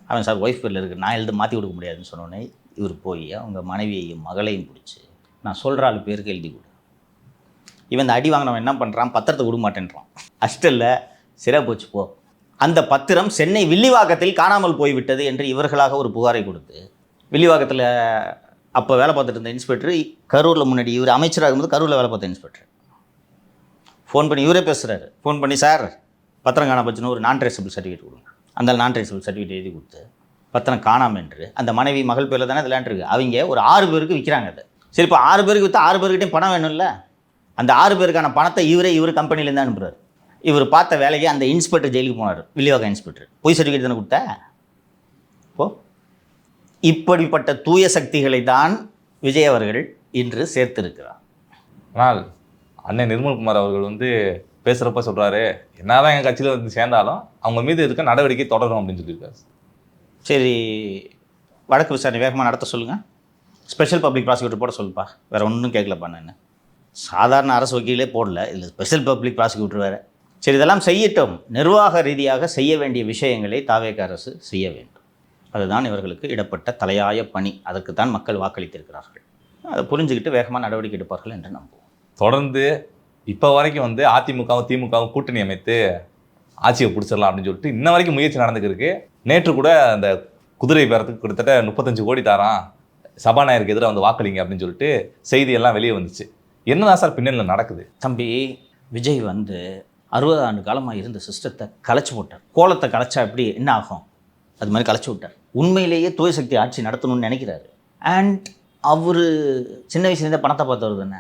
அவன் சார் ஒய்ஃப் பேரில் இருக்குது, நான் எழுத மாற்றி கொடுக்க முடியாதுன்னு சொன்னோன்னே இவர் போய் அவங்க மனைவியையும் மகளையும் பிடிச்சி, நான் சொல்கிற ஆள் பேருக்கு எழுதி கொடு. இவன் இந்த அடி வாங்கினவன் என்ன பண்ணுறான், பத்திரத்தை கொடுக்க மாட்டேன்றான். அஷ்டல்ல சிறை போச்சு போ. அந்த பத்திரம் சென்னை வில்லிவாக்கத்தில் காணாமல் போய்விட்டது என்று இவர்களாக ஒரு புகாரை கொடுத்து, வில்லிவாக்கத்தில் அப்போ வேலை பார்த்துட்டு இருந்த இன்ஸ்பெக்டர், கரூரில் முன்னாடி இவர் அமைச்சராக இருக்கும்போது கரூரில் வேலை பார்த்த இன்ஸ்பெக்டர் ஃபோன் பண்ணி இவரே பேசுகிறாரு. ஃபோன் பண்ணி, சார் பத்திரம் காணாம போச்சுன்னு ஒரு நான் ட்ரேசபிள் சர்டிஃபிகேட் கொடுங்க. அந்த நான் ட்ரேசபிள் சர்டிஃபிகேட் எழுதி கொடுத்து பத்திரம் காணாமல் என்று அந்த மனைவி மகள் பேரில் தானே அது லேண்ட் இருக்குது. அவங்க ஒரு 6 பேருக்கு விற்கிறாங்க அது. சரி, இப்போ 6 பேருக்கு விற்றா 6 பேருக்கிட்டையும் பணம் வேணும்ல. அந்த 6 பேருக்கான பணத்தை இவர் கம்பெனிலேருந்து அனுப்புகிறார். இவர் பார்த்த வேலைக்கு அந்த இன்ஸ்பெக்டர் ஜெயிலுக்கு போனார், வில்லிவாக்கம் இன்ஸ்பெக்டர். பொய் சர்டிஃபிகேட் தானே கொடுத்தா? இப்படிப்பட்ட தூய சக்திகளை தான் விஜய் அவர்கள் இன்று சேர்த்திருக்கிறார். ஆனால் அண்ணன் நிர்மல்குமார் அவர்கள் வந்து பேசுகிறப்ப சொல்கிறாரு, என்னதான் எங்கள் கட்சியில் வந்து சேர்ந்தாலும் அவங்க மீது இருக்க நடவடிக்கை தொடரும் அப்படின்னு சொல்லியிருக்காரு. சரி, வழக்கு விசாரணை வேகமாக நடத்த சொல்லுங்கள். ஸ்பெஷல் பப்ளிக் ப்ராசிக்யூட்டர் போட சொல்லுப்பா. வேறு ஒன்றும் கேட்கலப்பா. நான் சாதாரண அரசு வக்கீலே போடல, இதில் ஸ்பெஷல் பப்ளிக் ப்ராசிக்யூட்டர் வேறு. சரி, இதெல்லாம் செய்யட்டும். நிர்வாக ரீதியாக செய்ய வேண்டிய விஷயங்களை தாவேக அரசு செய்ய வேண்டும். அதுதான் இவர்களுக்கு இடப்பட்ட தலையாய பணி. அதற்கு தான் மக்கள் வாக்களித்திருக்கிறார்கள். அதை புரிஞ்சுக்கிட்டு வேகமாக நடவடிக்கை எடுப்பார்கள் என்று நம்புவோம். தொடர்ந்து இப்போ வரைக்கும் வந்து அதிமுகவும் திமுகவும் கூட்டணி அமைத்து ஆட்சியை பிடிச்சிடலாம் அப்படின்னு சொல்லிட்டு இன்ன வரைக்கும் முயற்சி நடந்துக்கிருக்கு. நேற்று கூட அந்த குதிரை பேரத்துக்கு கிட்டத்தட்ட 35 கோடி தாரான், சபாநாயகருக்கு எதிராக வந்து வாக்களிங்க அப்படின்னு சொல்லிட்டு செய்தியெல்லாம் வெளியே வந்துச்சு. என்னதான் சார் பின்னணியில் நடக்குது? தம்பி, விஜய் வந்து 60 ஆண்டு காலமாக இருந்த சிஸ்டத்தை கலைச்சி போட்டார். கோலத்தை கலைச்சா எப்படி என்ன ஆகும், அது மாதிரி கலைச்சி விட்டார். உண்மையிலேயே தூய சக்தி ஆட்சி நடத்தணும்னு நினைக்கிறாரு. அண்ட் அவர் சின்ன வயசுலேருந்தே பணத்தை பார்த்தவர் தானே.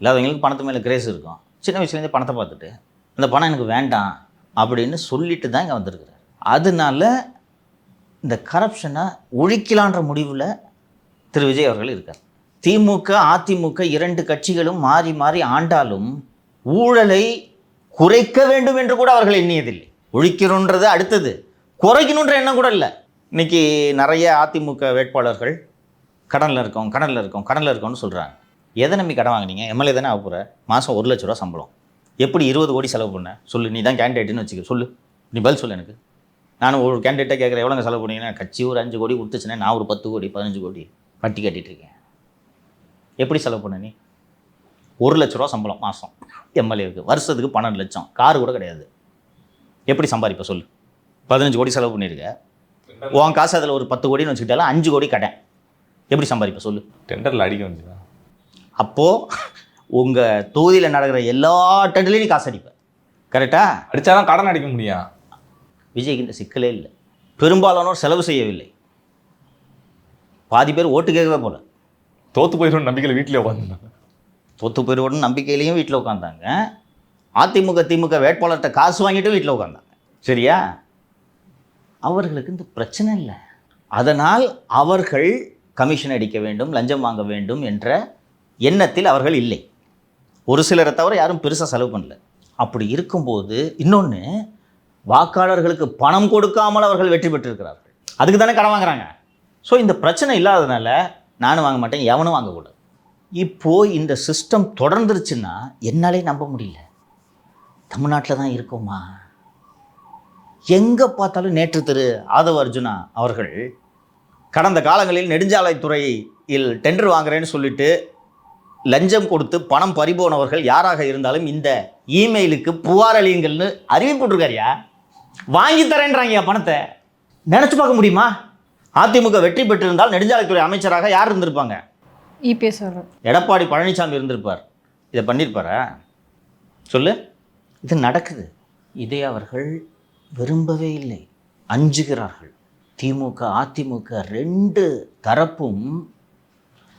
இல்லாதவங்களுக்கு பணத்து மேலே கிரேஸ் இருக்கும். சின்ன வயசுலேருந்தே பணத்தை பார்த்துட்டு அந்த பணம் எனக்கு வேண்டாம் அப்படின்னு சொல்லிட்டு தான் இங்கே வந்திருக்கிறார். அதனால இந்த கரப்ஷனை ஒழிக்கலான்ற முடிவில் திரு விஜய் அவர்கள் இருக்கார். திமுக அதிமுக 2 கட்சிகளும் மாறி மாறி ஆண்டாலும் ஊழலை குறைக்க வேண்டும் என்று கூட அவர்கள் எண்ணியதில்லை. ஒழிக்கணுன்றது அடுத்தது, குறைக்கணுன்ற எண்ணம் கூட இல்லை. இன்றைக்கி நிறைய அதிமுக வேட்பாளர்கள் கடனில் இருக்கோம்னு சொல்கிறாங்க. எதை நம்பி கடன் வாங்கினீங்க? எம்எல்ஏ தானே ஆக போகிற. மாதம் 1 லட்ச ரூபா சம்பளம், எப்படி 20 கோடி செலவு பண்ண சொல்லு. நீ தான் கேண்டிடேட்டுன்னு வச்சுக்க, சொல்லு, நீ பதில் சொல்லு எனக்கு. நானும் ஒரு கேண்டிடேட்டாக கேட்குறேன், எவ்வளோங்க செலவு பண்ணீங்கன்னா, கட்சி ஒரு 5 கோடி கொடுத்துச்சுன்னா நான் ஒரு 10 கோடி 15 கோடி வட்டி கட்டிகிட்டு இருக்கேன். எப்படி செலவு பண்ண நீ? 1 லட்ச ரூபா சம்பளம் மாதம் எம்எல்ஏவுக்கு, வருஷத்துக்கு 12 லட்சம், காரு கூட கிடையாது. எப்படி சம்பாதிப்ப சொல்லு. 15 கோடி செலவு பண்ணியிருக்க, உன் காசு அதில் ஒரு 10 கோடின்னு வச்சுக்கிட்டாலும் 5 கோடி கடன், எப்படி சம்பாதிப்ப சொல்லு? டெண்டரில் அடிக்க வேண்டியதா? அப்போது உங்கள் தொகுதியில் நடக்கிற எல்லா டெண்டர்லையும் நீ காசு அடிப்ப, கரெக்டாக? அடித்தாதான் கடன் அடிக்க முடியும். விஜய்க்கு இந்த சிக்கலே இல்லை. பெரும்பாலானோர் செலவு செய்யவில்லை, பாதி பேர் ஓட்டு கேட்கவே போல, தோற்று போயிடும் நம்பிக்கையில் வீட்டில் உட்காந்துருந்தாங்க. தொத்து போயிடுவோன்னு நம்பிக்கையிலையும் வீட்டில் உட்காந்தாங்க. அதிமுக திமுக வேட்பாளர்கிட்ட காசு வாங்கிட்டு வீட்டில் உட்காந்தாங்க. சரியா? அவர்களுக்கு இந்த பிரச்சனை இல்லை. அதனால் அவர்கள் கமிஷன் அடிக்க வேண்டும், லஞ்சம் வாங்க வேண்டும் என்ற எண்ணத்தில் அவர்கள் இல்லை. ஒரு சிலரை தவிர யாரும் பெருசாக செலவு பண்ணல. அப்படி இருக்கும்போது இன்னொன்று, வாக்காளர்களுக்கு பணம் கொடுக்காமல் அவர்கள் வெற்றி பெற்றிருக்கிறார்கள். அதுக்கு தானே கடன் வாங்குறாங்க. ஸோ இந்த பிரச்சனை இல்லாததுனால நானும் வாங்க மாட்டேன், எவனும் வாங்கக்கூடாது. இப்போது இந்த சிஸ்டம் தொடர்ந்துருச்சுன்னா என்னாலே நம்ப முடியல, தமிழ்நாட்டில் தான் இருக்கோமா? எங்கே பார்த்தாலும் நேற்று திரு ஆதவ அர்ஜுனா அவர்கள் கடந்த காலங்களில் நெடுஞ்சாலைத்துறையில் டெண்டர் வாங்குறேன்னு சொல்லிட்டு லஞ்சம் கொடுத்து பணம் பறிபோனவர்கள் யாராக இருந்தாலும் இந்த இமெயிலுக்கு புகார் அளியுங்கள்னு அறிவிப்பு போட்டிருக்காரியா. வாங்கி தரேன்றாங்க பணத்தை. நினச்சி பார்க்க முடியுமா? அதிமுக வெற்றி பெற்றிருந்தால் நெடுஞ்சாலைத்துறை அமைச்சராக யார் இருந்திருப்பாங்க? இபிஎஸ் அவர். எடப்பாடி பழனிசாமி இருந்திருப்பார். இதை பண்ணியிருப்பாரா சொல்லு? இது நடக்குது. இதை அவர்கள் விரும்பவே இல்லை, அஞ்சுகிறார்கள். திமுக அதிமுக 2 தரப்பும்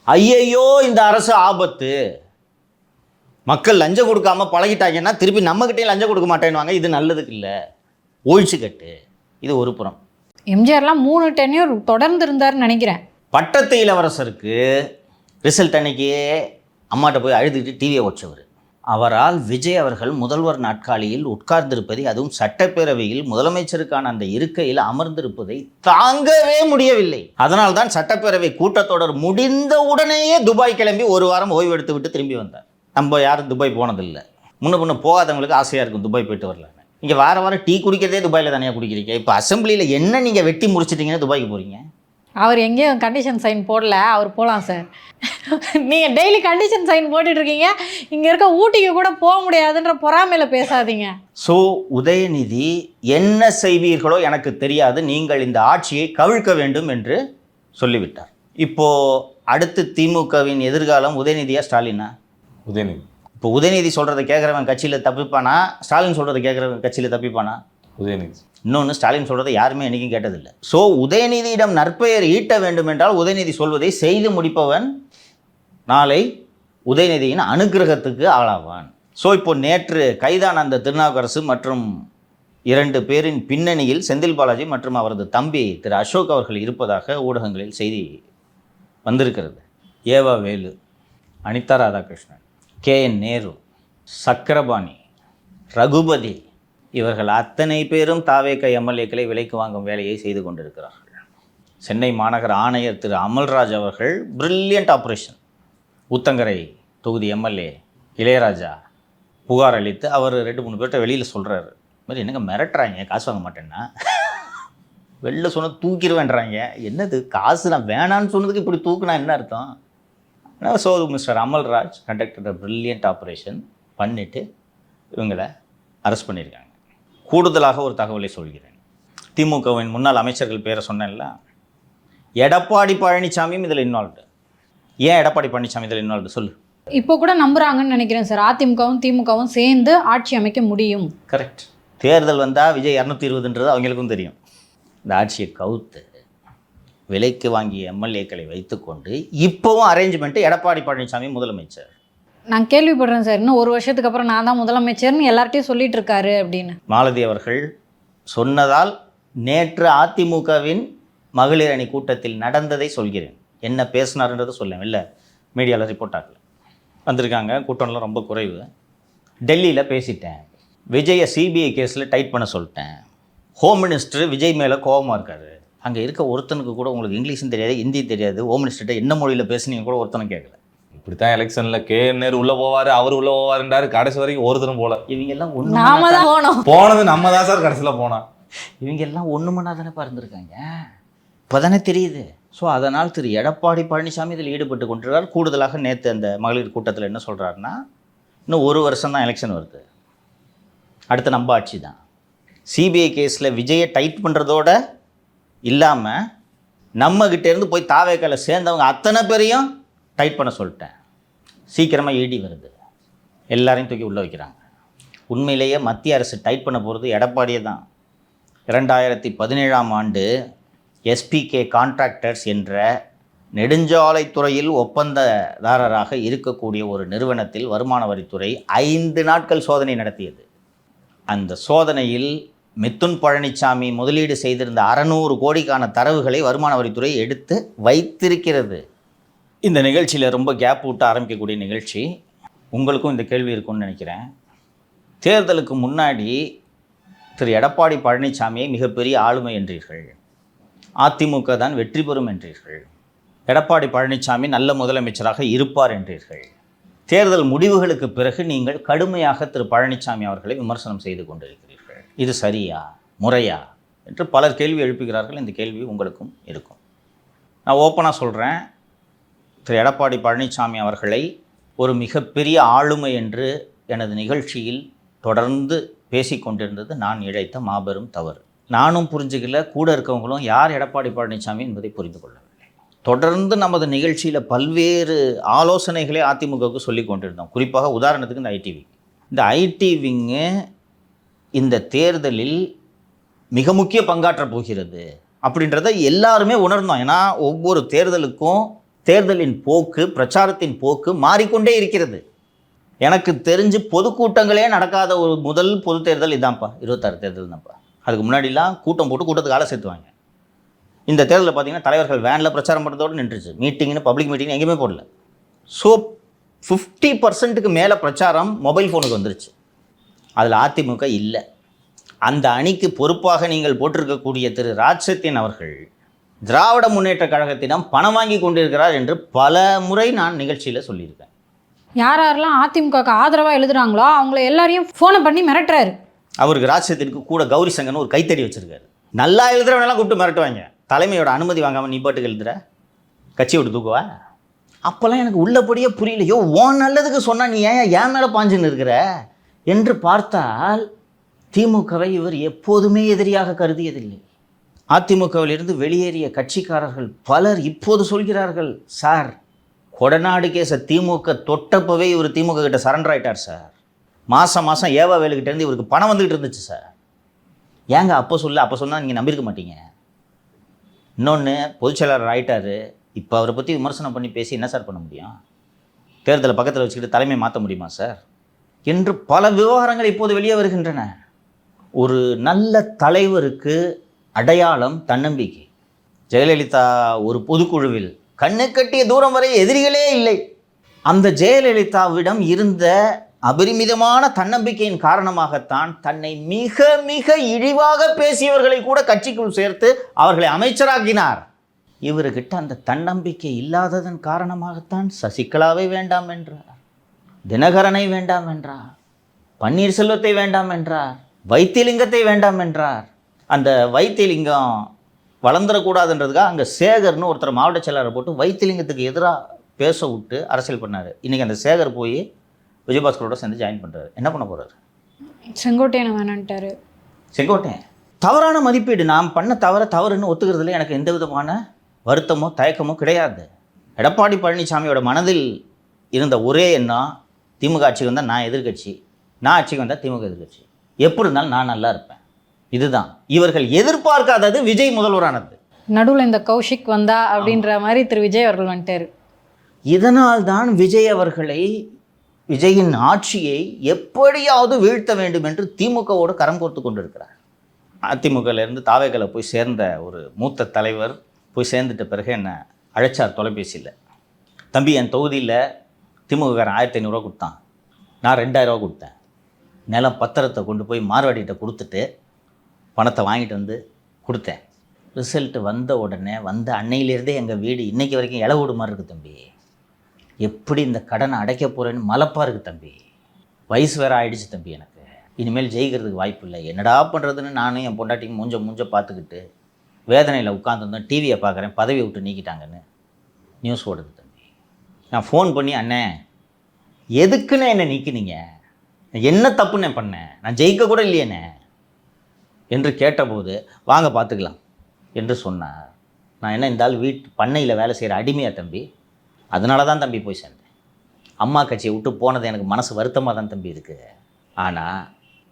ஐயையோ இந்த அரசு ஆபத்து, மக்கள் லஞ்சம் கொடுக்காம பழகிட்டாங்கன்னா திருப்பி நம்மகிட்டே லஞ்சம் கொடுக்க மாட்டேன்னுவாங்க, இது நல்லதுக்கு இல்லை, ஒழிச்சு கட்டு. இது ஒரு புறம். எம்ஜிஆர்லாம் 3 டென்யூர் தொடர்ந்து இருந்தாருன்னு நினைக்கிறேன். பட்டத்து இளவரசருக்கு ரிசல்ட் அன்னைக்கே அம்மாட்ட போய் அழுதுகிட்டு டிவியை ஒச்சவர். அவரால் விஜய் அவர்கள் முதல்வர் நாட்காலியில் உட்கார்ந்திருப்பதை, அதுவும் சட்டப்பேரவையில் முதலமைச்சருக்கான அந்த இருக்கையில் அமர்ந்திருப்பதை தாங்கவே முடியவில்லை. அதனால் தான் சட்டப்பேரவை கூட்டத்தொடர் முடிந்த உடனேயே துபாய் கிளம்பி 1 வாரம் ஓய்வு எடுத்து விட்டு திரும்பி வந்தார். நம்ம யாரும் துபாய் போனதில்லை. முன்ன போகாதவங்களுக்கு ஆசையாக இருக்கும் துபாய் போயிட்டு வரலான்னு. இங்கே வாரம் டீ குடிக்கிறதே துபாயில் தானே குடிக்கிறீங்க. இப்போ அசம்பிளியில் என்ன நீங்கள் வெட்டி முடிச்சிட்டிங்கன்னா துபாய்க்கு போகிறீங்க? அவர் எங்கேயும் கண்டிஷன் சைன் போடல, அவர் போகலாம் சார். நீங்கள் டெய்லி கண்டிஷன் சைன் போட்டுட்ருக்கீங்க, இங்கே இருக்க ஊட்டிக்கு கூட போக முடியாதுன்ற பொறாமையில் பேசாதீங்க. ஸோ உதயநிதி என்ன செய்வீர்களோ எனக்கு தெரியாது, நீங்கள் இந்த ஆட்சியை கவிழ்க்க வேண்டும் என்று சொல்லிவிட்டார். இப்போது அடுத்து திமுகவின் எதிர்காலம் உதயநிதியா ஸ்டாலினா? உதயநிதி. இப்போ உதயநிதி சொல்கிறத கேட்குறவன் கட்சியில் தப்பிப்பானா, ஸ்டாலின் சொல்கிறத கேட்குறவன் கட்சியில் தப்பிப்பானா? உதயநிதி. இன்னொன்று, ஸ்டாலின் சொல்கிறத யாருமே என்றைக்கும் கேட்டதில்லை. ஸோ உதயநிதியிடம் நற்பெயர் ஈட்ட வேண்டும் என்றால் உதயநிதி சொல்வதை செய்து முடிப்பவன் நாளை உதயநிதியின் அனுக்கிரகத்துக்கு ஆளாவான். ஸோ இப்போ நேற்று கைதான அந்த திருநாவுக்கரசு மற்றும் 2 பேரின் பின்னணியில் செந்தில் பாலாஜி மற்றும் அவரது தம்பி திரு அசோக் அவர்கள் இருப்பதாக ஊடகங்களில் செய்தி வந்திருக்கிறது. ஏவா வேலு, அனிதா ராதாகிருஷ்ணன், KN நேரு, சக்கரபாணி, ரகுபதி, இவர்கள் அத்தனை பேரும் தாவேக எம்எல்ஏக்களை விலைக்கு வாங்கும் வேலையை செய்து கொண்டிருக்கிறார்கள். சென்னை மாநகர ஆணையர் திரு அமல்ராஜ் அவர்கள் பிரில்லியன்ட் ஆப்ரேஷன். ஊத்தங்கரை தொகுதி எம்எல்ஏ இளையராஜா புகார் அளித்து அவர் 2-3 பேர்கிட்ட வெளியில் சொல்கிறாரு, மாதிரி என்னங்க மிரட்டுறாங்க, காசு வாங்க மாட்டேன்னா, வெளில சொன்ன தூக்கிடுவேன்றாங்க. என்னது காசு நான் வேணான்னு சொன்னதுக்கு இப்படி தூக்குனா என்ன அர்த்தம்? So mister Amalraj conducted brilliant operation பண்ணிவிட்டு இவங்களை அரெஸ்ட் பண்ணியிருக்காங்க. கூடுதலாக ஒரு தகவலை சொல்கிறேன். திமுகவின் முன்னாள் அமைச்சர்கள் பேரை சொன்னேன்ல, எடப்பாடி பழனிசாமியும் இதில் இன்வால்வ்டு. ஏன் எடப்பாடி பழனிசாமி இதில் இன்வால்வ்டு சொல்லு? இப்போ கூட நம்புறாங்கன்னு நினைக்கிறேன் சார், அதிமுகவும் திமுகவும் சேர்ந்து ஆட்சி அமைக்க முடியும். கரெக்ட். தேர்தல் வந்தால் விஜய் 220ன்றது அவங்களுக்கும் தெரியும். இந்த ஆட்சியை கவுத்து விலைக்கு வாங்கிய எம்எல்ஏக்களை வைத்துக்கொண்டு இப்போவும் அரேஞ்ச்மெண்ட்டு எடப்பாடி பழனிசாமி முதலமைச்சர். நான் கேள்விப்படுறேன் சார், இன்னும் 1 வருஷத்துக்கு அப்புறம் நான் தான் முதலமைச்சர்னு எல்லார்ட்டையும் சொல்லிட்டு இருக்காரு அப்படின்னு. மாலதி அவர்கள் சொன்னதால் நேற்று அதிமுகவின் மகளிர் அணி கூட்டத்தில் நடந்ததை சொல்கிறேன். என்ன பேசினார்ன்றதை சொல்லேன், இல்லை மீடியாவில் ரிப்போர்ட் ஆகல, வந்திருக்காங்க, கூட்டம்லாம் ரொம்ப குறைவு. டெல்லியில் பேசிட்டேன், விஜயை சிபிஐ கேஸில் டைட் பண்ண சொல்லிட்டேன். ஹோம் மினிஸ்டர் விஜய் மேலே கோபமாக இருக்கார். அங்கே இருக்க ஒருத்தனுக்கு கூட உங்களுக்கு இங்கிலீஷும் தெரியாது, ஹிந்தி தெரியாது, ஹோம் மினிஸ்டர்கிட்ட என்ன மொழியில் பேசுனீங்க கூட ஒருத்தனும் கேட்கல. இப்படி தான் எலெக்ஷனில் KN உள்ளே போவார், அவர் உள்ளே போவாருன்றாரு, கடைசி வரைக்கும் ஒருத்தரும் போல. இவங்க எல்லாம் நாம தான் போனோம், போனது நம்ம தான் சார் கடைசியில் போனோம். இவங்க எல்லாம் ஒன்று மணி தானே பறந்துருக்காங்க, இப்போ தானே தெரியுது. ஸோ அதனால் திரு எடப்பாடி பழனிசாமி இதில் ஈடுபட்டு கொண்டிருக்கார். கூடுதலாக நேற்று அந்த மகளிர் கூட்டத்தில் என்ன சொல்கிறாருன்னா, இன்னும் 1 வருஷம் தான் எலெக்ஷன் வருது, அடுத்து நம்ம ஆட்சி தான், சிபிஐ கேஸில் விஜயை டைட் பண்ணுறதோட இல்லாமல் நம்மகிட்டேருந்து போய் தாவேக்கால சேர்ந்தவங்க அத்தனை பேரையும் டைட் பண்ண சொல்லிட்டேன். சீக்கிரமாக இடி வருது, எல்லாரையும் தூக்கி உள்ளே வைக்கிறாங்க. உண்மையிலேயே மத்திய அரசு டைட் பண்ண போகிறது எடப்பாடியே தான். 2017ஆம் ஆண்டு எஸ்பிகே கான்ட்ராக்டர்ஸ் என்ற நெடுஞ்சாலைத்துறையில் ஒப்பந்ததாரராக இருக்கக்கூடிய ஒரு நிறுவனத்தில் வருமான வரித்துறை 5 நாட்கள் சோதனை நடத்தியது. அந்த சோதனையில் மிதுன் பழனிசாமி முதலீடு செய்திருந்த 600 கோடிக்கான தரவுகளை வருமான வரித்துறை எடுத்து வைத்திருக்கிறது. இந்த நிகழ்ச்சியில் ரொம்ப கேப் விட்டு ஆரம்பிக்கக்கூடிய நிகழ்ச்சி. உங்களுக்கும் இந்த கேள்வி இருக்கும்னு நினைக்கிறேன். தேர்தலுக்கு முன்னாடி திரு எடப்பாடி பழனிசாமியை மிகப்பெரிய ஆளுமை என்றீர்கள், அதிமுக தான் வெற்றி பெறும் என்றீர்கள், எடப்பாடி பழனிசாமி நல்ல முதலமைச்சராக இருப்பார் என்றீர்கள். தேர்தல் முடிவுகளுக்கு பிறகு நீங்கள் கடுமையாக திரு பழனிசாமி அவர்களை விமர்சனம் செய்து கொண்டிருக்கிறீர்கள். இது சரியா, முறையா என்று பலர் கேள்வி எழுப்புகிறார்கள். இந்த கேள்வி உங்களுக்கும் இருக்கும். நான் ஓப்பனாக சொல்கிறேன், திரு எடப்பாடி பழனிசாமி அவர்களை ஒரு மிகப்பெரிய ஆளுமை என்று எனது நிகழ்ச்சியில் தொடர்ந்து பேசிக்கொண்டிருந்தது நான் இழைத்த மாபெரும் தவறு. நானும் புரிஞ்சுக்கல, கூட இருக்கவங்களும் யார் எடப்பாடி பழனிசாமி என்பதை புரிந்து கொள்ளவில்லை. தொடர்ந்து நமது நிகழ்ச்சியில் பல்வேறு ஆலோசனைகளை அதிமுகவுக்கு சொல்லி கொண்டிருந்தோம். குறிப்பாக உதாரணத்துக்கு இந்த ஐடி விங். இந்த ஐடி விங்கு இந்த தேர்தலில் மிக முக்கிய பங்காற்றப் போகிறது அப்படின்றத எல்லாருமே உணர்ந்தோம். ஏன்னா ஒவ்வொரு தேர்தலுக்கும் தேர்தலின் போக்கு, பிரச்சாரத்தின் போக்கு மாறிக்கொண்டே இருக்கிறது. எனக்கு தெரிஞ்சு பொதுக்கூட்டங்களே நடக்காத ஒரு முதல் பொது தேர்தல் இதான்ப்பா, 26 தேர்தல் தான்ப்பா. அதுக்கு முன்னாடிலாம் கூட்டம் போட்டு கூட்டத்துக்கு ஆளை சேர்த்துவாங்க. இந்த தேர்தலில் பார்த்தீங்கன்னா தலைவர்கள் வேனில் பிரச்சாரம் பண்ணுறதோடு நின்றுச்சு. மீட்டிங்னு பப்ளிக் மீட்டிங் எங்கேயுமே போடல. ஸோ 50% மேலே பிரச்சாரம் மொபைல் ஃபோனுக்கு வந்துருச்சு. அதில் அதிமுக இல்லை. அந்த அணிக்கு பொறுப்பாக நீங்கள் போட்டிருக்கக்கூடிய திரு ராஜ்சத்தியன் அவர்கள் திராவிட முன்னேற்ற கழகத்திடம் பணம் வாங்கி கொண்டிருக்கிறார் என்று பல முறை நான் நிகழ்ச்சியில் சொல்லியிருக்கேன். யார் யாரெல்லாம் அதிமுகவுக்கு ஆதரவாக எழுதுறாங்களோ அவங்கள எல்லாரையும் ஃபோனை பண்ணி மிரட்டுறாரு. அவருக்கு ராஜ்சத்தியனுக்கு கூட கௌரி சங்கர்னு ஒரு கைத்தறி வச்சுருக்காரு. நல்லா எழுதுறவனெல்லாம் கூப்பிட்டு மிரட்டுவாங்க. தலைமையோட அனுமதி வாங்காமல் நீ பாட்டுக்கு எழுதுற, கட்சி விட்டு தூக்குவா. அப்போல்லாம் எனக்கு உள்ளபடியே புரியலையோ, ஓன் நல்லதுக்கு சொன்னால் நீ ஏன் மேலே பாஞ்சுன்னு இருக்கிற என்று பார்த்தால் திமுகவை இவர் எப்போதுமே எதிரியாக கருதியதில்லை. அதிமுகவிலிருந்து வெளியேறிய கட்சிக்காரர்கள் பலர் இப்போது சொல்கிறார்கள், சார் கொடநாடு கேஸை திமுக தொட்டப்பவே இவர் திமுக கிட்ட சரண்டர் ஆகிட்டார் சார். மாதம் ஏவா வேலுக்கிட்டேருந்து இவருக்கு பணம் வந்துக்கிட்டு இருந்துச்சு சார். ஏங்க அப்போ சொன்னால் நீங்கள் நம்பியிருக்க மாட்டீங்க. இன்னொன்று, பொதுச்செயலாளர் ஆகிட்டார், இப்போ அவரை பற்றி விமர்சனம் பண்ணி பேசி என்ன சார் பண்ண முடியும்? தேர்தலை பக்கத்தில் வச்சுக்கிட்டு தலைமை மாற்ற முடியுமா சார் என்று பல விவகாரங்கள் இப்போது வெளியே வருகின்றன. ஒரு நல்ல தலைவருக்கு அடையாளம் தன்னம்பிக்கை. ஜெயலலிதா ஒரு பொதுக்குழுவில் கண்ணு கட்டிய தூரம் வரை எதிரிகளே இல்லை. அந்த ஜெயலலிதாவிடம் இருந்த அபரிமிதமான தன்னம்பிக்கையின் காரணமாகத்தான் தன்னை மிக மிக இழிவாக பேசியவர்களை கூட கட்சிக்குள் சேர்த்து அவர்களை அமைச்சராக்கினார். இவர்கிட்ட அந்த தன்னம்பிக்கை இல்லாததன் காரணமாகத்தான் சசிகலாவை வேண்டாம் என்றார், தினகரனை வேண்டாம் என்றார், பன்னீர்செல்வத்தை வேண்டாம் என்றார், வைத்திலிங்கத்தை வேண்டாம் என்றார். அந்த வைத்திலிங்கம் வளர்ந்துடக்கூடாதுன்றதுக்காக அங்கே சேகர்னு ஒருத்தர் மாவட்ட செயலாளரை போட்டு வைத்திலிங்கத்துக்கு எதிராக பேச விட்டு அரசியல் பண்ணார். இன்றைக்கி அந்த சேகர் போய் விஜயபாஸ்கரோட சேர்ந்து ஜாயின் பண்ணுறாரு. என்ன பண்ண போகிறாரு? செங்கோட்டையனை வேணான்ட்டாரு. செங்கோட்டையன் தவறான மதிப்பீடு. நாம் பண்ண தவறுன்னு ஒத்துக்கிறதுல எனக்கு எந்த விதமான வருத்தமோ தயக்கமோ கிடையாது. எடப்பாடி பழனிசாமியோட மனதில் இருந்த ஒரே எண்ணம், திமுக ஆட்சிக்கு வந்தால் நான் எதிர்கட்சி, நான் ஆட்சிக்கு வந்தால் திமுக எதிர்கட்சி, எப்படி இருந்தாலும் நான் நல்லா இருப்பேன். இதுதான் இவர்கள் எதிர்பார்க்காதது. விஜய் முதல்வரானது, நடுவில் இந்த கௌஷிக் வந்தா அப்படின்ற மாதிரி திரு விஜய் அவர்கள் வந்துட்டார். இதனால் தான் விஜய் அவர்களை, விஜயின் ஆட்சியை எப்படியாவது வீழ்த்த வேண்டும் என்று திமுகவோடு கரம் கோர்த்து கொண்டிருக்கிறார். அதிமுகலேருந்து தாவேகளை போய் சேர்ந்த ஒரு மூத்த தலைவர் போய் சேர்ந்துட்ட பிறகு என்னை அழைச்சார் தொலைபேசியில். தம்பி, என் தொகுதியில் திமுககாரன் 1500 ரூபா கொடுத்தான், நான் 2000 ரூபா கொடுத்தேன். நிலம் பத்திரத்தை கொண்டு போய் மார்வாடிகிட்ட கொடுத்துட்டு பணத்தை வாங்கிட்டு வந்து கொடுத்தேன். ரிசல்ட்டு வந்த உடனே வந்த அன்னையிலேருந்தே எங்கள் வீடு இன்றைக்கி வரைக்கும் இளவோடு மாதிரி இருக்குது தம்பி. எப்படி இந்த கடனை அடைக்க போகிறேன்னு மலப்பாக இருக்குது தம்பி. வயசு வேறு ஆகிடுச்சு தம்பி, எனக்கு இனிமேல் ஜெயிக்கிறதுக்கு வாய்ப்பு இல்லை, என்னடா பண்ணுறதுன்னு நானும் என் பொண்டாட்டிக்கு மூஞ்ச பார்த்துக்கிட்டு வேதனையில் உட்காந்துருந்தோம். டிவியை பார்க்குறேன், பதவி விட்டு நீக்கிட்டாங்கன்னு நியூஸ் ஓடுது தம்பி. நான் ஃபோன் பண்ணி, அண்ணே எதுக்குன்னு என்னை நீக்கினீங்க, என்ன தப்புன்னு பண்ணேன், நான் ஜெயிக்க கூட இல்லையேண்ணே, என்று கேட்டபோது வாங்க பார்த்துக்கலாம் என்று சொன்னார். நான் என்ன இந்த ஆள் பண்ணையில் வேலை செய்கிற அடிமையா தம்பி? அதனால தான் தம்பி போய் சேர்ந்தேன். அம்மா கட்சியை விட்டு போனது எனக்கு மனசு வருத்தமாக தான் தம்பி இருக்குது. ஆனால்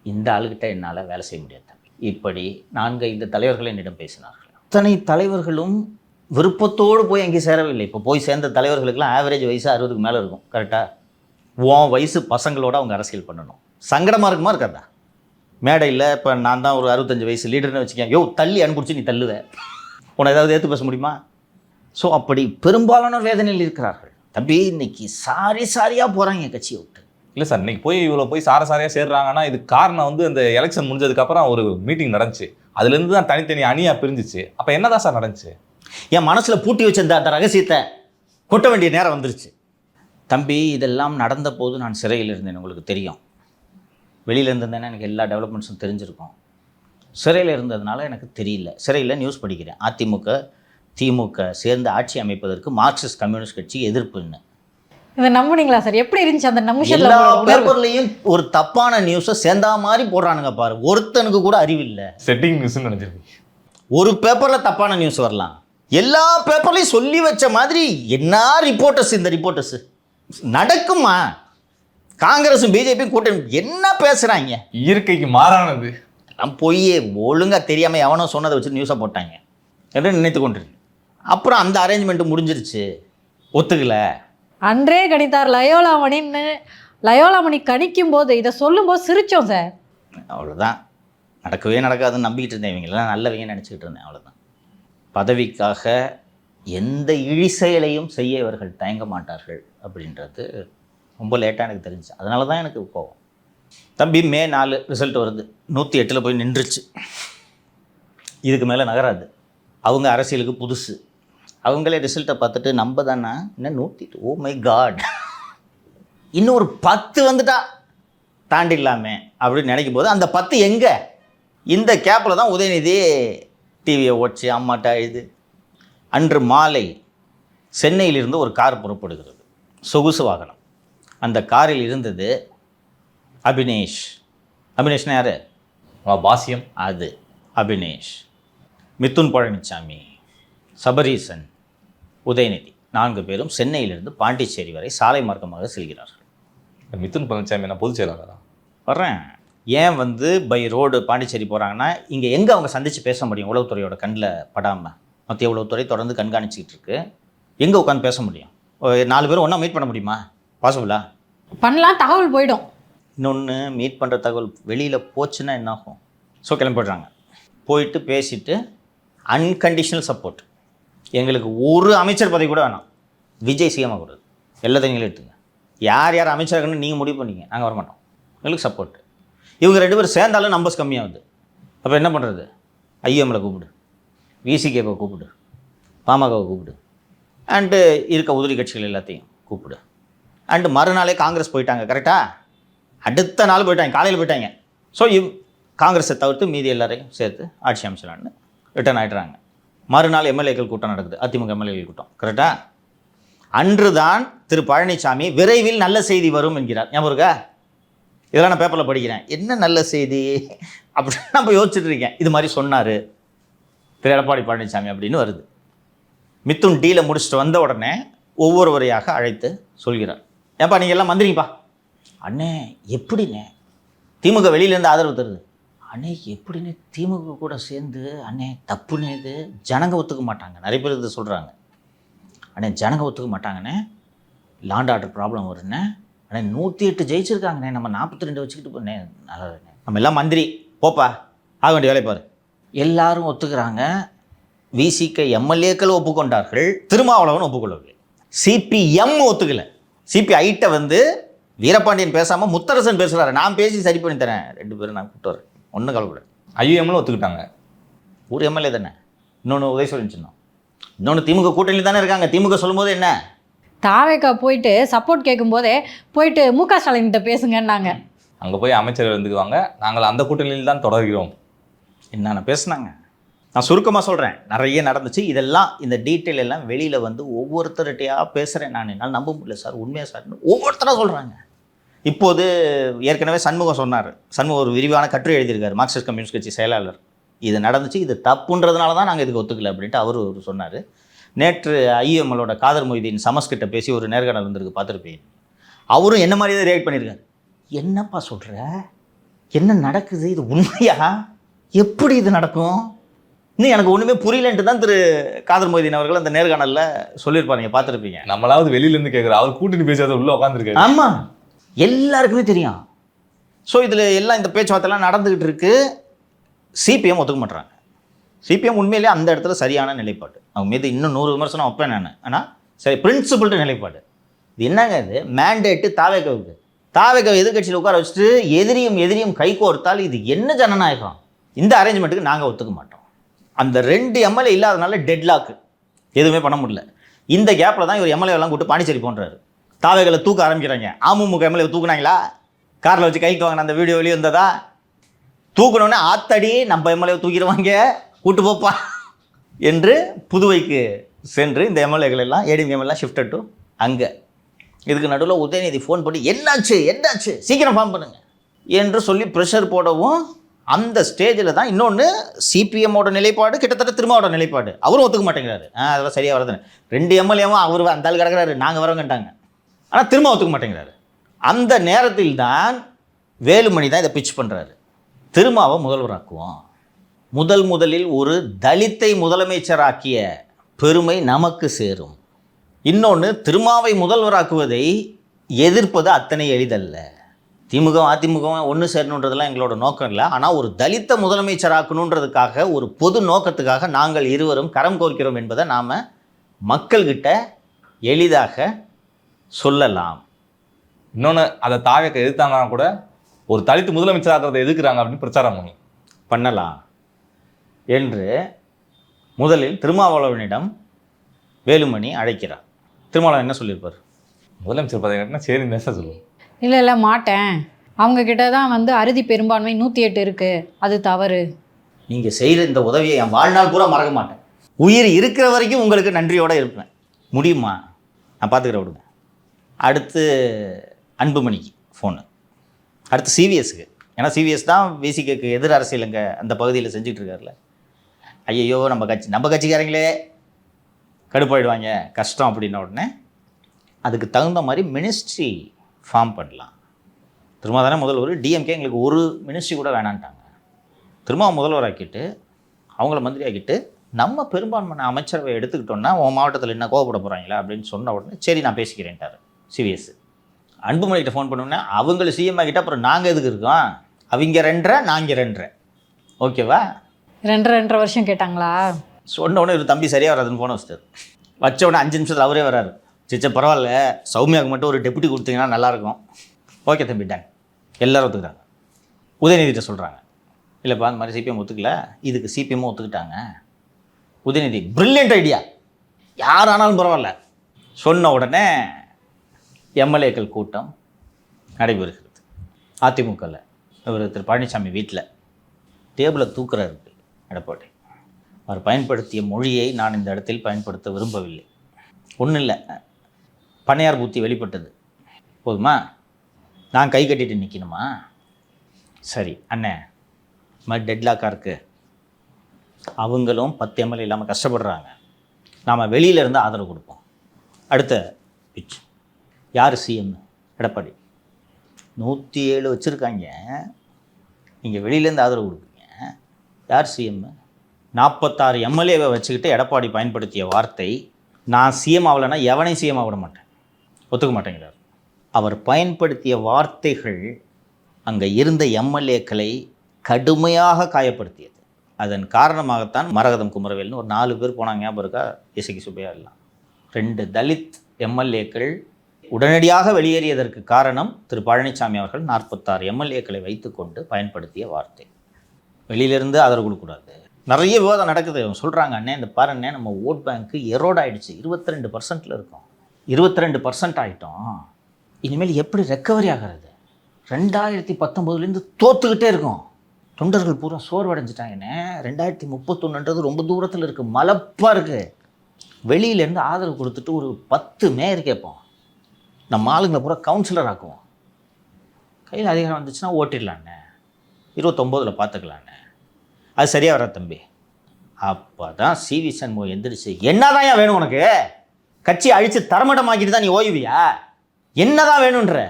இந்த ஆளுகிட்ட என்னால் வேலை செய்ய முடியாது தம்பி. இப்படி 4-5 தலைவர்கள் என்னிடம் பேசினார்கள். அத்தனை தலைவர்களும் விருப்பத்தோடு போய் அங்கே சேரவில்லை. இப்போ போய் சேர்ந்த தலைவர்களுக்கெல்லாம் ஆவரேஜ் வயசு 60க்கு மேலே இருக்கும். கரெக்டாக உன் வயசு பசங்களோட அவங்க அரசியல் பண்ணணும். சங்கடமாக இருக்குமா இருக்காதா? மேடையில் இப்போ நான் தான் ஒரு 65 வயசு லீடர்னு வச்சுக்கேன், யோ தள்ளி அனுப்பிடிச்சு நீ தள்ளுவ, உன்னை ஏதாவது ஏற்று பேச முடியுமா? ஸோ அப்படி பெரும்பாலானோர் வேதனையில் இருக்கிறார்கள். தம்பி இன்னைக்கு சாரியாக போகிறாங்க கட்சியை விட்டு. இல்லை சார், இன்னைக்கு போய் இவ்வளோ போய் சாரையாக சேர்றாங்கன்னா இதுக்கு காரணம் வந்து அந்த எலெக்ஷன் முடிஞ்சதுக்கப்புறம் ஒரு மீட்டிங் நடந்துச்சு. அதுலேருந்து தான் தனித்தனி அணியாக பிரிஞ்சிச்சு. அப்போ என்ன தான் சார் நடந்துச்சு? என் மனசில் பூட்டி வச்சிருந்த அந்த ரகசியத்தை கொட்ட வேண்டிய நேரம் வந்துருச்சு. தம்பி இதெல்லாம் நடந்த போது நான் சிறையில் இருந்தேன், உங்களுக்கு தெரியும். வெளியில் இருந்தேன்னா எனக்கு எல்லா டெவலப்மெண்ட்ஸும் தெரிஞ்சிருக்கும். சிறையில் இருந்ததுனால எனக்கு தெரியல. சிறையில் நியூஸ் படிக்கிறேன், அதிமுக திமுக சேர்ந்து ஆட்சி அமைப்பதற்கு மார்க்சிஸ்ட் கம்யூனிஸ்ட் கட்சி எதிர்ப்புன்னு. இதை நம்புனீங்களா சார்? எப்படி இருந்துச்சு அந்த நிமிஷம்? எல்லா பேப்பர்லையும் ஒரு தப்பான நியூஸை சேர்ந்தா மாதிரி போடுறானுங்க பாரு. ஒருத்தனுக்கு கூட அறிவில்லை. செட்டிங் நியூஸ்ன்னு நினைச்சிருக்கீங்க. ஒரு பேப்பரில் தப்பான நியூஸ் வரலாம், எல்லா பேப்பர்லையும் சொல்லி வச்ச மாதிரி என்ன ரிப்போர்ட்டர்ஸ். இந்த ரிப்போர்ட்டர்ஸ் நடக்குமா? காங்கிரஸும் பிஜேபியும் கூட்டணி என்ன பேசுகிறாங்க? இயற்கைக்கு மாறானது. பொய்யே ஒழுங்காக தெரியாமல் எவனோ சொன்னதை வச்சு நியூஸாக போட்டாங்க என்று நினைத்து கொண்டிருக்கு. அப்புறம் அந்த அரேஞ்ச்மெண்ட்டு முடிஞ்சிருச்சு, ஒத்துக்கலை. அன்றே கணித்தார் லயோலாமணின்னு. லயோலாமணி கணிக்கும் போது இதை சொல்லும்போது சிரித்தோம் சார். அவ்வளோதான், நடக்கவே நடக்காதுன்னு நம்பிக்கிட்டு இருந்தேன். இவங்கெல்லாம் நல்லவங்க நினச்சிக்கிட்டு இருந்தேன். அவ்வளோதான். பதவிக்காக எந்த இழி செயலையும் செய்ய இவர்கள் தயங்க மாட்டார்கள் அப்படின்றது ரொம்ப லேட்டாக எனக்கு தெரிஞ்சு. அதனால தான் எனக்கு கோவம். தம்பி மே 4 ரிசல்ட் வருது, 108 போய் நின்றுச்சு. இதுக்கு மேலே நகராது. அவங்க அரசியலுக்கு புதுசு. அவங்களே ரிசல்ட்டை பார்த்துட்டு நம்ம தானே இன்னும் 108, ஓ மை காட், இன்னும் ஒரு 10 வந்துட்டா தாண்டிடலாமே அப்படின்னு நினைக்கும் போது அந்த 10 எங்கே? இந்த கேப்பில் தான் உதயநிதி டிவியை ஓடிச்சு அம்மாட்டா இது. அன்று மாலை சென்னையிலிருந்து ஒரு கார் புறப்படுகிறது, சொகுசு வாகனம். அந்த காரில் இருந்தது அபினேஷ். அபினேஷ்னா யார்? பாசியம். அது அபினேஷ், மிதுன் பழனிசாமி, சபரீசன், உதயநிதி 4 பேரும் சென்னையிலிருந்து பாண்டிச்சேரி வரை சாலை மார்க்கமாக செல்கிறார்கள். மிதுன் பழனிசாமி நான் பொதுச் செயலாளரா வர்றேன். ஏன் பை ரோடு பாண்டிச்சேரி போகிறாங்கன்னா இங்கே எங்கே அவங்க சந்தித்து பேச முடியும்? உளவுத்துறையோட கண்ணில் படாமல் மத்திய உளவுத்துறை தொடர்ந்து கண்காணிச்சிக்கிட்டு இருக்கு. எங்கே உட்காந்து பேச முடியும்? 4 பேரும் ஒன்றா மீட் பண்ண முடியுமா? பாசிபிளா? பண்ணலாம், தகவல் போயிடும். இன்னொன்று, மீட் பண்ணுற தகவல் வெளியில் போச்சுன்னா என்ன ஆகும்? ஸோ கிளம்பி போய்ட்றாங்க. போயிட்டு பேசிட்டு அன்கண்டிஷனல் சப்போர்ட். எங்களுக்கு ஒரு அமைச்சர் பதவி கூட வேணாம், விஜய் சிஎம்மாக கூடாது, எல்லாத்தையும் நீங்களும் எடுத்துங்க. யார் யார் அமைச்சராகன்னு நீங்கள் முடிவு பண்ணிங்க, நாங்கள் வரமாட்டோம், எங்களுக்கு சப்போர்ட். இவங்க 2 பேரும் சேர்ந்தாலும் நம்பர்ஸ் கம்மியாகுது. அப்போ என்ன பண்ணுறது? ஐஎம்மில் கூப்பிடு, விசிகேவை கூப்பிடு, பாமகவை கூப்பிடு, அண்டு இருக்க உதிரி கட்சிகள் எல்லாத்தையும் கூப்பிடு. அண்டு மறுநாளே காங்கிரஸ் போயிட்டாங்க. கரெக்டாக அடுத்த நாள் போயிட்டாங்க, காலையில் போயிட்டாங்க. ஸோ காங்கிரஸை தவிர்த்து மீதி எல்லாரையும் சேர்த்து ஆட்சி அமைச்சலான்னு ரிட்டர்ன் ஆகிடுறாங்க. மறுநாள் எம்எல்ஏக்கள் கூட்டம் நடக்குது, அதிமுக எம்எல்ஏக்கள் கூட்டம். கரெக்டாக அன்று தான் திரு பழனிசாமி விரைவில் நல்ல செய்தி வரும் என்கிறார். ஞாபகம் இருக்கா? இதெல்லாம் நான் பேப்பரில் படிக்கிறேன். என்ன நல்ல செய்தி அப்படின்னு நம்ம யோசிச்சுட்டு இருக்கேன். இது மாதிரி சொன்னார் திரு எடப்பாடி பழனிசாமி அப்படின்னு வருது. மிதுன் டீலை முடிச்சுட்டு வந்த உடனே ஒவ்வொருவரையாக அழைத்து சொல்கிறார், ஏப்பா நீங்கள் எல்லாம் மந்திரிங்கப்பா. அண்ணே எப்படிண்ணே? திமுக வெளியிலேருந்து ஆதரவு தருது. அண்ணே எப்படின்னு திமுக கூட சேர்ந்து? அண்ணே தப்புன்னு, இது ஜனங்க ஒத்துக்க மாட்டாங்க. நிறைய பேர் இது சொல்கிறாங்க. அண்ணே ஜனங்க ஒத்துக்க மாட்டாங்கண்ணே, லாண்ட் ஆர்டர் ப்ராப்ளம் வருண்ணே. அண்ணே 108 ஜெயிச்சிருக்காங்கண்ணே, நம்ம 42 வச்சுக்கிட்டு போண்ணே. நல்லதுண்ணே, நம்ம எல்லாம் மந்திரி, போப்பா ஆக வேண்டிய வேலை பாரு. எல்லாரும் ஒத்துக்கிறாங்க. விசிக எம்எல்ஏக்கள் ஒப்புக்கொண்டார்கள், திருமாவளவன் ஒப்புக்கொள்ளவில்லை. சிபிஎம் ஒத்துக்கலை. சிபிஐட்ட வீரபாண்டியன் பேசாமல் முத்தரசன் பேசுகிறாரு, நான் பேசி சரி பண்ணி தரேன், 2 பேரும் நான் கூப்பிட்டு வரேன், ஒன்றும் கவலைப்படாது. ஐஎம்ல ஒத்துக்கிட்டாங்க. ஒரு எம்எல்ஏ தானே. இன்னொன்று உதயசூரியன் சின்னம், இன்னொன்று திமுக கூட்டணியில் தானே இருக்காங்க. திமுக சொல்லும்போது என்ன, தாவேக்கா போயிட்டு சப்போர்ட் கேட்கும் போதே போயிட்டு முக ஸ்டாலின்கிட்ட பேசுங்கன்னாங்க. அங்கே போய் அமைச்சர் இருந்துக்குவாங்க, நாங்கள் அந்த கூட்டணியில் தான் தொடர்கிறோம் என்னென்ன பேசுனாங்க. நான் சுருக்கமாக சொல்கிறேன், நிறைய நடந்துச்சு. இதெல்லாம் இந்த டீட்டெயில் எல்லாம் வெளியில் ஒவ்வொருத்தர்கிட்டையாக பேசுகிறேன். நான் என்னால் நம்ப முடியல சார், உண்மையாக சார், ஒவ்வொருத்தராக சொல்கிறாங்க. இப்போது ஏற்கனவே சண்முகம் சொன்னார். சண்முகம் ஒரு விரிவான கட்டுரை எழுதியிருக்காரு, மார்க்சிஸ்ட் கம்யூனிஸ்ட் கட்சி செயலாளர். இது நடந்துச்சு, இது தப்புன்றதுனால தான் நாங்கள் இதுக்கு ஒத்துக்கல அப்படின்ட்டு அவர் சொன்னார். நேற்று ஐஎம்எலோட காதர் மொய்தீன் சமஸ்கிட்ட பேசி ஒரு நேர்காணல் வந்திருக்கு, பார்த்துருப்பேன். அவரும் என்ன மாதிரி தான் ரியாக்ட் பண்ணியிருக்காரு. என்னப்பா சொல்கிற, என்ன நடக்குது, இது உண்மையா, எப்படி இது நடக்கும், இன்னும் எனக்கு ஒன்றுமே புரியலன்ட்டு தான் திரு காதர் மொய்தீன் அவர்கள் அந்த நேர்காணலில் சொல்லியிருப்பாருங்க, பார்த்துருப்பீங்க. நம்மளாவது வெளியிலேருந்து கேட்குறோம், அவர் கூட்டணி பேசாத உள்ளே உட்காந்துருக்காரு. ஆமாம், எல்லாருக்குமே தெரியும். ஸோ இதில் எல்லாம் இந்த பேச்சுவார்த்தைலாம் நடந்துக்கிட்டு இருக்கு. சிபிஎம் ஒத்துக்க மாட்டுறாங்க. சிபிஎம் உண்மையிலேயே அந்த இடத்துல சரியான நிலைப்பாடு. அவங்க மீது இன்னும் 100 விமர்சனம் வைப்பேன் நான். ஆனால் சரி, பிரின்சிபிள்டு நிலைப்பாடு. இது என்னங்க, இது மேண்டேட்டு தாவேகவுக்கு. தாவேகவை எதிர்கட்சியில் உட்கார வச்சுட்டு எதிரியும் கைகோர்த்தால் இது என்ன ஜனநாயகம்? இந்த அரேஞ்ச்மெண்ட்டுக்கு நாங்கள் ஒத்துக்க மாட்டோம். அந்த 2 எம்எல்ஏ இல்லாதனால டெட்லாக்கு, எதுவுமே பண்ண முடியல. இந்த கேப்பில் தான் இவர் எம்எல்ஏலாம் கூப்பிட்டு பாண்டிச்சேரி போன்றாரு. தாவேகளை தூக்க ஆரம்பிக்கிறாங்க. அமமுக எம்எல்ஏ தூக்குனாங்களா, காரில் வச்சு கைக்கு வாங்கின அந்த வீடியோ வெளியே வந்ததா? தூக்கணுன்னே ஆத்தடி நம்ம எம்எல்ஏ தூக்கிடுவாங்க, கூட்டு போப்பா என்று புதுவைக்கு சென்று இந்த எம்எல்ஏக்கள் எல்லாம் ஏடிஎம்எல்லாம் ஷிஃப்டட் டு அங்கே. இதுக்கு நடுவில் உதயநிதி ஃபோன் பண்ணி என்னாச்சு சீக்கிரம் ஃபார்ம் பண்ணுங்க என்று சொல்லி ப்ரெஷர் போடவும், அந்த ஸ்டேஜில் தான் இன்னொன்று சிபிஎம்மோட நிலைப்பாடு கிட்டத்தட்ட திருமாவோட நிலைப்பாடு. அவரும் ஒத்துக்க மாட்டேங்கிறாரு. அதெல்லாம் சரியாக வருதுன்னு 2 எம்எல்ஏவும் அவர் அந்த ஆள் கிடக்கிறாரு, நாங்கள் வரவங்கட்டாங்க. ஆனால் திரும்ப ஒத்துக்க மாட்டேங்கிறாரு. அந்த நேரத்தில் தான் வேலுமணி தான் இதை பிச் பண்ணுறாரு. திருமாவை முதல்வராக்குவோம், முதலில் ஒரு தலித்தை முதலமைச்சராக்கிய பெருமை நமக்கு சேரும். இன்னொன்று, திருமாவை முதல்வராக்குவதை எதிர்ப்பது அத்தனை எளிதல்ல. திமுக அதிமுக ஒன்று சேரணுன்றதெல்லாம் எங்களோட நோக்கம் இல்லை. ஆனால் ஒரு தலித்த முதலமைச்சராக்கணுன்றதுக்காக, ஒரு பொது நோக்கத்துக்காக நாங்கள் இருவரும் கரம் கோர்க்கிறோம் என்பதை நாம் மக்கள்கிட்ட எளிதாக சொல்லலாம். இன்னொன்று, அதை தாவேக்க எதிர்த்தாங்கன்னா கூட ஒரு தலித்து முதலமைச்சராகிறத எதிர்க்கிறாங்க அப்படின்னு பிரச்சாரம் பண்ணலாம் என்று முதலில் திருமாவளவனிடம் வேலுமணி அழைக்கிறார். திருமாவளவன் என்ன சொல்லியிருப்பார்? முதலமைச்சர் பதவி சரி நேச சொல்லுவோம். இல்லை மாட்டேன், அவங்க கிட்ட தான் வந்து அறுதி பெரும்பான்மை 108 இருக்குது, அது தவறு. நீங்கள் செய்கிற இந்த உதவியை என் வாழ்நாள் பூரா மறக்க மாட்டேன், உயிர் இருக்கிற வரைக்கும் உங்களுக்கு நன்றியோடு இருப்பேன். முடியுமா? நான் பார்த்துக்கிறேன், விடுங்க. அடுத்து அன்புமணிக்கு ஃபோனு. அடுத்து சிவிஎஸ்க்கு. ஏன்னா சிவிஎஸ் தான் விசிகேக்கு எதிர் அரசியல் அங்கே அந்த பகுதியில் செஞ்சுட்டு இருக்காருல்ல. ஐயோ நம்ம கட்சிக்காரங்களே கடுப்பாயிடுவாங்க, கஷ்டம் அப்படின்ன உடனே அதுக்கு தகுந்த மாதிரி மினிஸ்ட்ரி ஃபார்ம் பண்ணலாம். திரும்ப தானே முதல்வர். டிஎம்கே எங்களுக்கு ஒரு மினிஸ்ட்ரி கூட வேணான்ட்டாங்க. திரும்ப முதல்வராக்கிட்டு அவங்கள மந்திரி ஆக்கிட்டு நம்ம பெரும்பான்மை அமைச்சரவை எடுத்துக்கிட்டோன்னா உன் மாவட்டத்தில் என்ன கோவப்பட போகிறாங்களா அப்படின்னு சொன்ன உடனே சரி நான் பேசிக்கிறேன்ட்டார் சிவிஎஸ். அன்புமணிக்கிட்ட ஃபோன் பண்ணோன்னே அவங்கள சிஎம் ஆகிட்ட அப்புறம் நாங்கள் எதுக்கு இருக்கோம், அவங்க 2.5 நாங்கள் 2.5 ஓகேவா? 2.5 வருஷம் கேட்டாங்களா? சொன்ன உடனே ஒரு தம்பி சரியாக வராதுன்னு ஃபோனை வச்சிட்டார். வச்ச உடனே 5 நிமிஷத்தில் அவரே வராரு. சிச்ச பரவாயில்ல, சௌமியாவுக்கு மட்டும் ஒரு டெப்யூட்டி கொடுத்தீங்கன்னா நல்லாயிருக்கும். ஓகே தம்பி, டன். எல்லோரும் ஒத்துக்கிட்டாங்க. உதயநிதிட்ட சொல்கிறாங்க, இல்லைப்பா அந்த மாதிரி சிபிஎம் ஒத்துக்கல, இதுக்கு சிபிஎம்மும் ஒத்துக்கிட்டாங்க. உதயநிதி பிரில்லியன்ட் ஐடியா, யார் ஆனாலும் பரவாயில்ல. சொன்ன உடனே எம்எல்ஏக்கள் கூட்டம் நடைபெறுகிறது. அதிமுகவில் இவர் திரு பழனிசாமி வீட்டில் டேபிளை தூக்குறாரு எடப்பாடி. அவர் பயன்படுத்திய மொழியை நான் இந்த இடத்தில் பயன்படுத்த விரும்பவில்லை. ஒன்றும் இல்லை, பண்ணையார் புத்தி வெளிப்பட்டது. போதுமா? நான் கை கட்டிட்டு நிற்கணுமா? சரி அண்ணே, இது மாதிரி டெட்லாக்காக இருக்குது, அவங்களும் 10 எம்எல்ஏ இல்லாமல் கஷ்டப்படுறாங்க, நாம் வெளியிலேருந்து ஆதரவு கொடுப்போம். அடுத்த பிச், யார் சிஎம்? எடப்பாடி. 107 வச்சுருக்காங்க, நீங்கள் வெளியிலேருந்து ஆதரவு கொடுப்பீங்க, யார் சிஎம்? 46 எம்எல்ஏவை வச்சுக்கிட்டு எடப்பாடி பயன்படுத்திய வார்த்தை, நான் சிஎம் ஆகலைன்னா எவனையும் சிஎம் ஆக விட மாட்டேன், ஒத்துக்க மாட்டேங்கிறார். அவர் பயன்படுத்திய வார்த்தைகள் அங்கே இருந்த எம்எல்ஏக்களை கடுமையாக காயப்படுத்தியது. அதன் காரணமாகத்தான் மரகதம் குமரவேல்னு ஒரு 4 பேர் போனாங்க, ஞாபகம் இருக்கா? இசைக்கு சுப்பையா எல்லாம். 2 தலித் எம்எல்ஏக்கள் உடனடியாக வெளியேறியதற்கு காரணம் திரு பழனிசாமி அவர்கள் 46 எம்எல்ஏக்களை வைத்துக்கொண்டு பயன்படுத்திய வார்த்தை. வெளியிலேருந்து ஆதரவு கொடுக்கக்கூடாது. நிறைய விவாதம் நடக்குது. சொல்கிறாங்க, அண்ணே இந்த பாருண்ணே நம்ம ஓட் பேங்க்கு எரோட் ஆகிடுச்சு, 22% இருக்கும், 22% ஆகிட்டோம், இனிமேல் எப்படி ரெக்கவரி ஆகிறது? 2019 தோற்றுக்கிட்டே இருக்கும், தொண்டர்கள் பூரா சோர்வடைஞ்சிட்டாங்கண்ணே, 2031 ரொம்ப தூரத்தில் இருக்குது, மலப்பாக இருக்குது. வெளியிலேருந்து ஆதரவு கொடுத்துட்டு ஒரு 10 மேயர் கேட்போம், நம்ம ஆளுங்களை பூரா கவுன்சிலர் ஆக்குவோம், கையில் அதிகாரம் வந்துச்சுன்னா ஓட்டிடலாண்ணே, 29 பார்த்துக்கலாண்ணே, அது சரியாக வர தம்பி. அப்போ தான் சிவி சண்முகம் எந்திரிச்சு, என்னதான் ஏன் வேணும் உனக்கு? கட்சி அழித்து தரமட்டமாக்கிட்டு தான் நீ ஓய்வியா? என்னதான் வேணுன்ற?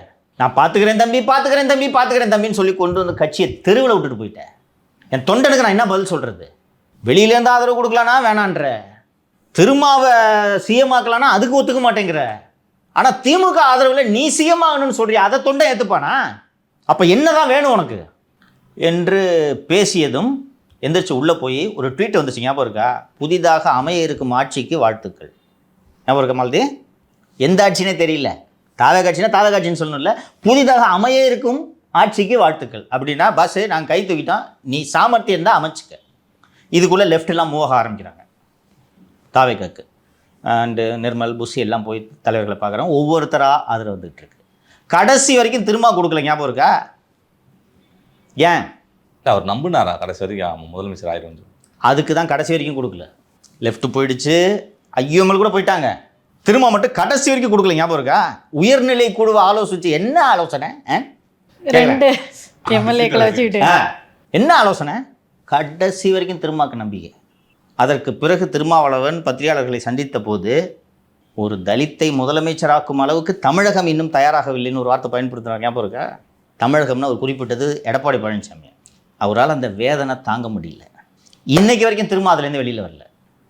நான் பார்த்துக்கிறேன் தம்பி, பார்த்துக்கிறேன் தம்பி, பார்த்துக்கிறேன் தம்பின்னு சொல்லி கொண்டு வந்து கட்சியை தெருவில் விட்டுட்டு போயிட்டேன். என் தொண்டனுக்கு நான் என்ன பதில் சொல்கிறது? வெளியிலேருந்து ஆதரவு கொடுக்கலானா வேணான்ற, திருமாவை சிஎம் ஆக்கலானா அதுக்கு ஒத்துக்க மாட்டேங்கிற, ஆனால் திமுக ஆதரவில் நீ சிஎம் ஆகணும்னு சொல்றியா, அதை தொண்டை ஏற்றுப்பானா? அப்போ என்னதான் வேணும் உனக்கு என்று பேசியதும் எந்திரிச்சு உள்ளே போய் ஒரு ட்வீட் வந்துச்சு, ஞாபகம் இருக்கா? புதிதாக அமைய இருக்கும் ஆட்சிக்கு வாழ்த்துக்கள். ஞாபகம் இருக்கா மாலதி? எந்த ஆட்சினே தெரியல, தாவே கட்சினா தாவே கட்சின்னு சொல்லணும்ல, புதிதாக அமைய இருக்கும் ஆட்சிக்கு வாழ்த்துக்கள் அப்படின்னா பஸ் நாங்கள் கை தூக்கிட்டோம், நீ சாமர்த்தியம் தான் அமைச்சிக்க. இதுக்குள்ளே லெஃப்டெல்லாம் மூவ் ஆரம்பிக்கிறாங்க தாவேக்காக்கு. அண்டு நிர்மல் புஷி எல்லாம் போய் தலைவர்களை பார்க்குறோம், ஒவ்வொருத்தராக ஆதரவு வந்துகிட்டு இருக்கு. கடைசி வரைக்கும் திரும்ப கொடுக்கல, ஞாபகம் இருக்கா? ஏன் அவர் நம்பினாரா கடைசி வரைக்கும் முதலமைச்சர் ஆயிரம்? அதுக்கு தான் கடைசி வரைக்கும் கொடுக்கல. லெஃப்ட் போயிடுச்சு, ஐயோமல் கூட போயிட்டாங்க, திரும்ப மட்டும் கடைசி வரைக்கும் கொடுக்கல, ஞாபகம் இருக்கா? உயர்நிலை குழுவை ஆலோசிச்சு என்ன ஆலோசனை? 2 எம்எல்ஏக்களை வச்சுக்கிட்டு என்ன ஆலோசனை? கடைசி வரைக்கும் திருமாக்கு நம்பிக்கை. அதற்கு பிறகு திருமாவளவன் பத்திரிகையாளர்களை சந்தித்த போது ஒரு தலித்தை முதலமைச்சராக்கும் அளவுக்கு தமிழகம் இன்னும் தயாராகவில்லைன்னு ஒரு வார்த்தை பயன்படுத்துகிறார், ஞாபகம் இருக்கா? தமிழகம்னு அவர் குறிப்பிட்டது எடப்பாடி பழனிசாமி. அவரால் அந்த வேதனை தாங்க முடியல. இன்னைக்கு வரைக்கும் திரும்ப அதுலேருந்து வெளியில் வரல.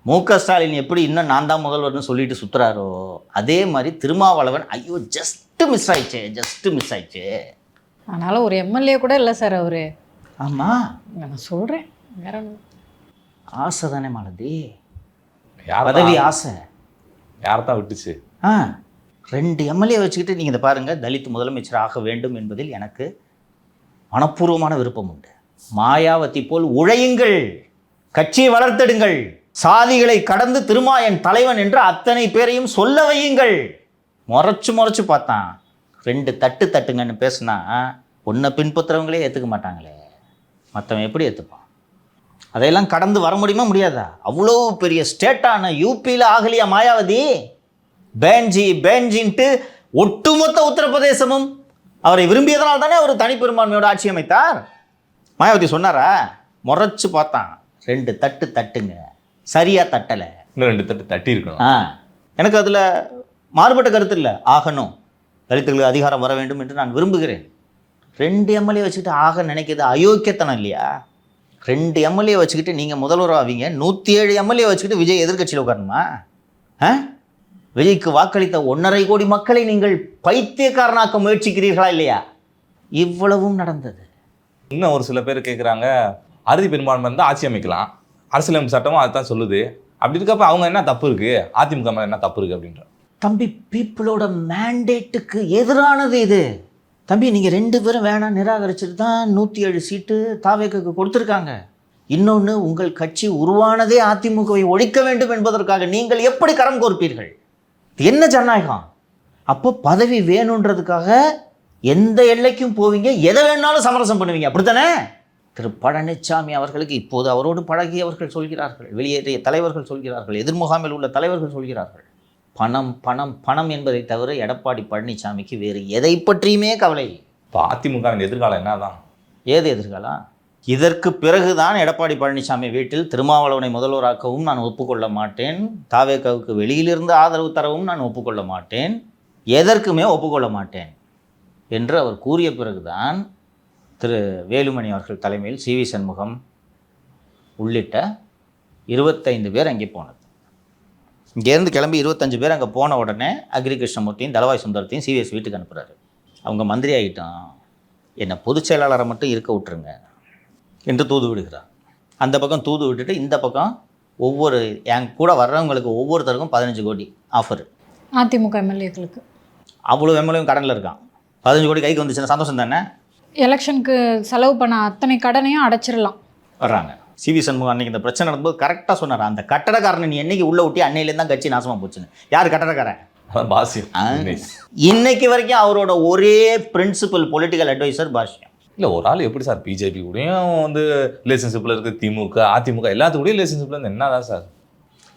மு.க. ஸ்டாலின் எப்படி இன்னும் நான் தான் முதல்வர்னு சொல்லிட்டு சுற்றுறாரோ அதே மாதிரி திருமாவளவன் ஐயோ ஜஸ்ட்டு மிஸ் ஆயிடுச்சு. அதனால் ஒரு எம்எல்ஏ கூட இல்லை சார் அவர். ஆமாம், நான் சொல்கிறேன், வேற ஒன்றும். ஆசை தானே மாலதி, யார் பதவி ஆசை. யார் தான் விட்டுச்சு? 2 எம்எல்ஏ வச்சுக்கிட்டு நீங்கள் இதை பாருங்கள், தலித் முதலமைச்சர் ஆக வேண்டும் என்பதில் எனக்கு மனப்பூர்வமான விருப்பம் உண்டு. மாயாவதி போல் உழையுங்கள், கட்சியை வளர்த்தெடுங்கள், சாதிகளை கடந்து திருமா என் தலைவன் என்று அத்தனை பேரையும் சொல்ல வையுங்கள். முறைச்சு பார்த்தான், 2 தட்டுங்கன்னு பேசுனா ஒன்றை பின்பற்றுறவங்களே ஏற்றுக்க மாட்டாங்களே, மற்றவன் எப்படி ஏற்றுப்பான்? அதையெல்லாம் கடந்து வர முடியுமா முடியாதா? அவ்வளோ பெரிய ஸ்டேட்டான யூபியில் ஆகலியா மாயாவதி? பேன்ஜின்ட்டு ஒட்டுமொத்த உத்தரப்பிரதேசமும் அவரை விரும்பியதனால் தானே அவர் தனிப்பெரும்பான்மையோட ஆட்சி அமைத்தார். மாயாவதி சொன்னாரா? முறைச்சு பார்த்தான், 2 தட்டுங்க, சரியாக தட்டலை. இன்னும் 2 தட்டு தட்டி இருக்கணும். எனக்கு அதில் மாறுபட்ட கருத்து இல்லை, ஆகணும், தலித்துகளுக்கு அதிகாரம் வர வேண்டும் என்று நான் விரும்புகிறேன். 2 எம்எல்ஏ வச்சுக்கிட்டு ஆக நினைக்கிறது அயோக்கியத்தனம் இல்லையா? 2 எம்எல்ஏ வச்சுக்கிட்டு நீங்கள் முதல்வர் ஆவீங்க, 107 எம்எல்ஏ வச்சுக்கிட்டு விஜய் எதிர்கட்சியில் உட்காரணுமா? விஜய்க்கு வாக்களித்த 1.5 கோடி மக்களை நீங்கள் பைத்தியக்காரனாக்க முயற்சிக்கிறீர்களா இல்லையா? இவ்வளவும் நடந்தது. இன்னும் ஒரு சில பேர் கேட்குறாங்க, அறுதி பெரும்பான்மை இருந்தால் ஆட்சி அமைக்கலாம், அரசியலமைப்பு சட்டமும் அதுதான் சொல்லுது, அப்படி இருக்கப்ப அவங்க என்ன தப்பு இருக்குது, அதிமுக மேலே என்ன தப்பு இருக்குது அப்படின்ற. தம்பி, பீப்புளோட மேண்டேட்டுக்கு எதிரானது இது. தம்பி, நீங்கள் 2 பேரும் வேணாம் நிராகரிச்சுட்டு தான் 107 சீட்டு தாவேக்கு கொடுத்துருக்காங்க. இன்னொன்று, உங்கள் கட்சி உருவானதே அதிமுகவை ஒழிக்க வேண்டும் என்பதற்காக. நீங்கள் எப்படி கரம் கோர்ப்பீர்கள்? என்ன ஜனநாயகம்? அப்போ பதவி வேணுன்றதுக்காக எந்த எல்லைக்கும் போவீங்க, எதை வேணாலும் சமரசம் பண்ணுவீங்க, அப்படித்தானே? திரு பழனிசாமி அவர்களுக்கு இப்போது அவரோடு பழகியவர்கள் சொல்கிறார்கள், வெளியேறிய தலைவர்கள் சொல்கிறார்கள், எதிர்முகாமில் உள்ள தலைவர்கள் சொல்கிறார்கள், பணம் பணம் பணம் என்பதை தவிர எடப்பாடி பழனிசாமிக்கு வேறு எதை பற்றியுமே கவலை. இப்போ அதிமுகவின் எதிர்காலம் என்னதான்? ஏது எதிர்காலம்? இதற்கு பிறகுதான் எடப்பாடி பழனிசாமி வீட்டில் திருமாவளவனை முதல்வராக்கவும் நான் ஒப்புக்கொள்ள மாட்டேன், தாவேக்காவுக்கு வெளியிலிருந்து ஆதரவு தரவும் நான் ஒப்புக்கொள்ள மாட்டேன், எதற்குமே ஒப்புக்கொள்ள மாட்டேன் என்று அவர் கூறிய பிறகுதான் திரு வேலுமணி அவர்கள் தலைமையில் சிவி சண்முகம் உள்ளிட்ட 25 பேர் அங்கே போனது. இங்கேருந்து கிளம்பி 25 பேர் அங்கே போன உடனே அக்ரி கிருஷ்ணமூர்த்தியும் தலவாய் சுந்தரத்தையும் சிவிஎஸ் வீட்டுக்கு அனுப்புகிறாரு. அவங்க மந்திரி ஆகிட்டோம், என்னை பொதுச் செயலாளரை மட்டும் இருக்க விட்டுருங்க என்று தூது விடுகிறார். அந்த பக்கம் தூது விட்டுட்டு இந்த பக்கம் ஒவ்வொரு என் கூட வர்றவங்களுக்கு ஒவ்வொருத்தருக்கும் 15 கோடி ஆஃபர். அதிமுக எம்எல்ஏக்களுக்கு அவ்வளோ எம்எல்ஏவும் கடனில் இருக்கான். 15 கோடி கைக்கு வந்துச்சுன்னா சந்தோஷம் தானே? எலெக்ஷனுக்கு செலவு பண்ண அத்தனை கடனையும் அடைச்சிடலாம். வர்றாங்க. சிவி சண்முகம் அன்றைக்கி இந்த பிரச்சனை நடக்கும்போது கரெக்டாக சொன்னார், அந்த கட்டடக்காரனை நீ என்னைக்கு உள்ளே விட்டி அன்னையிலேருந்து தான் கட்சி நாசமாக போச்சுன்னு. யார் கட்டடக்காரன்? பாஷ்யம். இன்னைக்கு வரைக்கும் அவரோட ஒரே பிரின்சிபல் பொலிட்டிக்கல் அட்வைசர் பாஷ்யம். இல்லை, ஒரு ஆள் எப்படி சார் பிஜேபி கூடயும் வந்து ரிலேஷன்ஷிப்பில் இருக்குது, திமுக அதிமுக எல்லாத்துக்கூடயும் ரிலேஷன்ஷிப்பில் இருந்து என்னதான் சார்?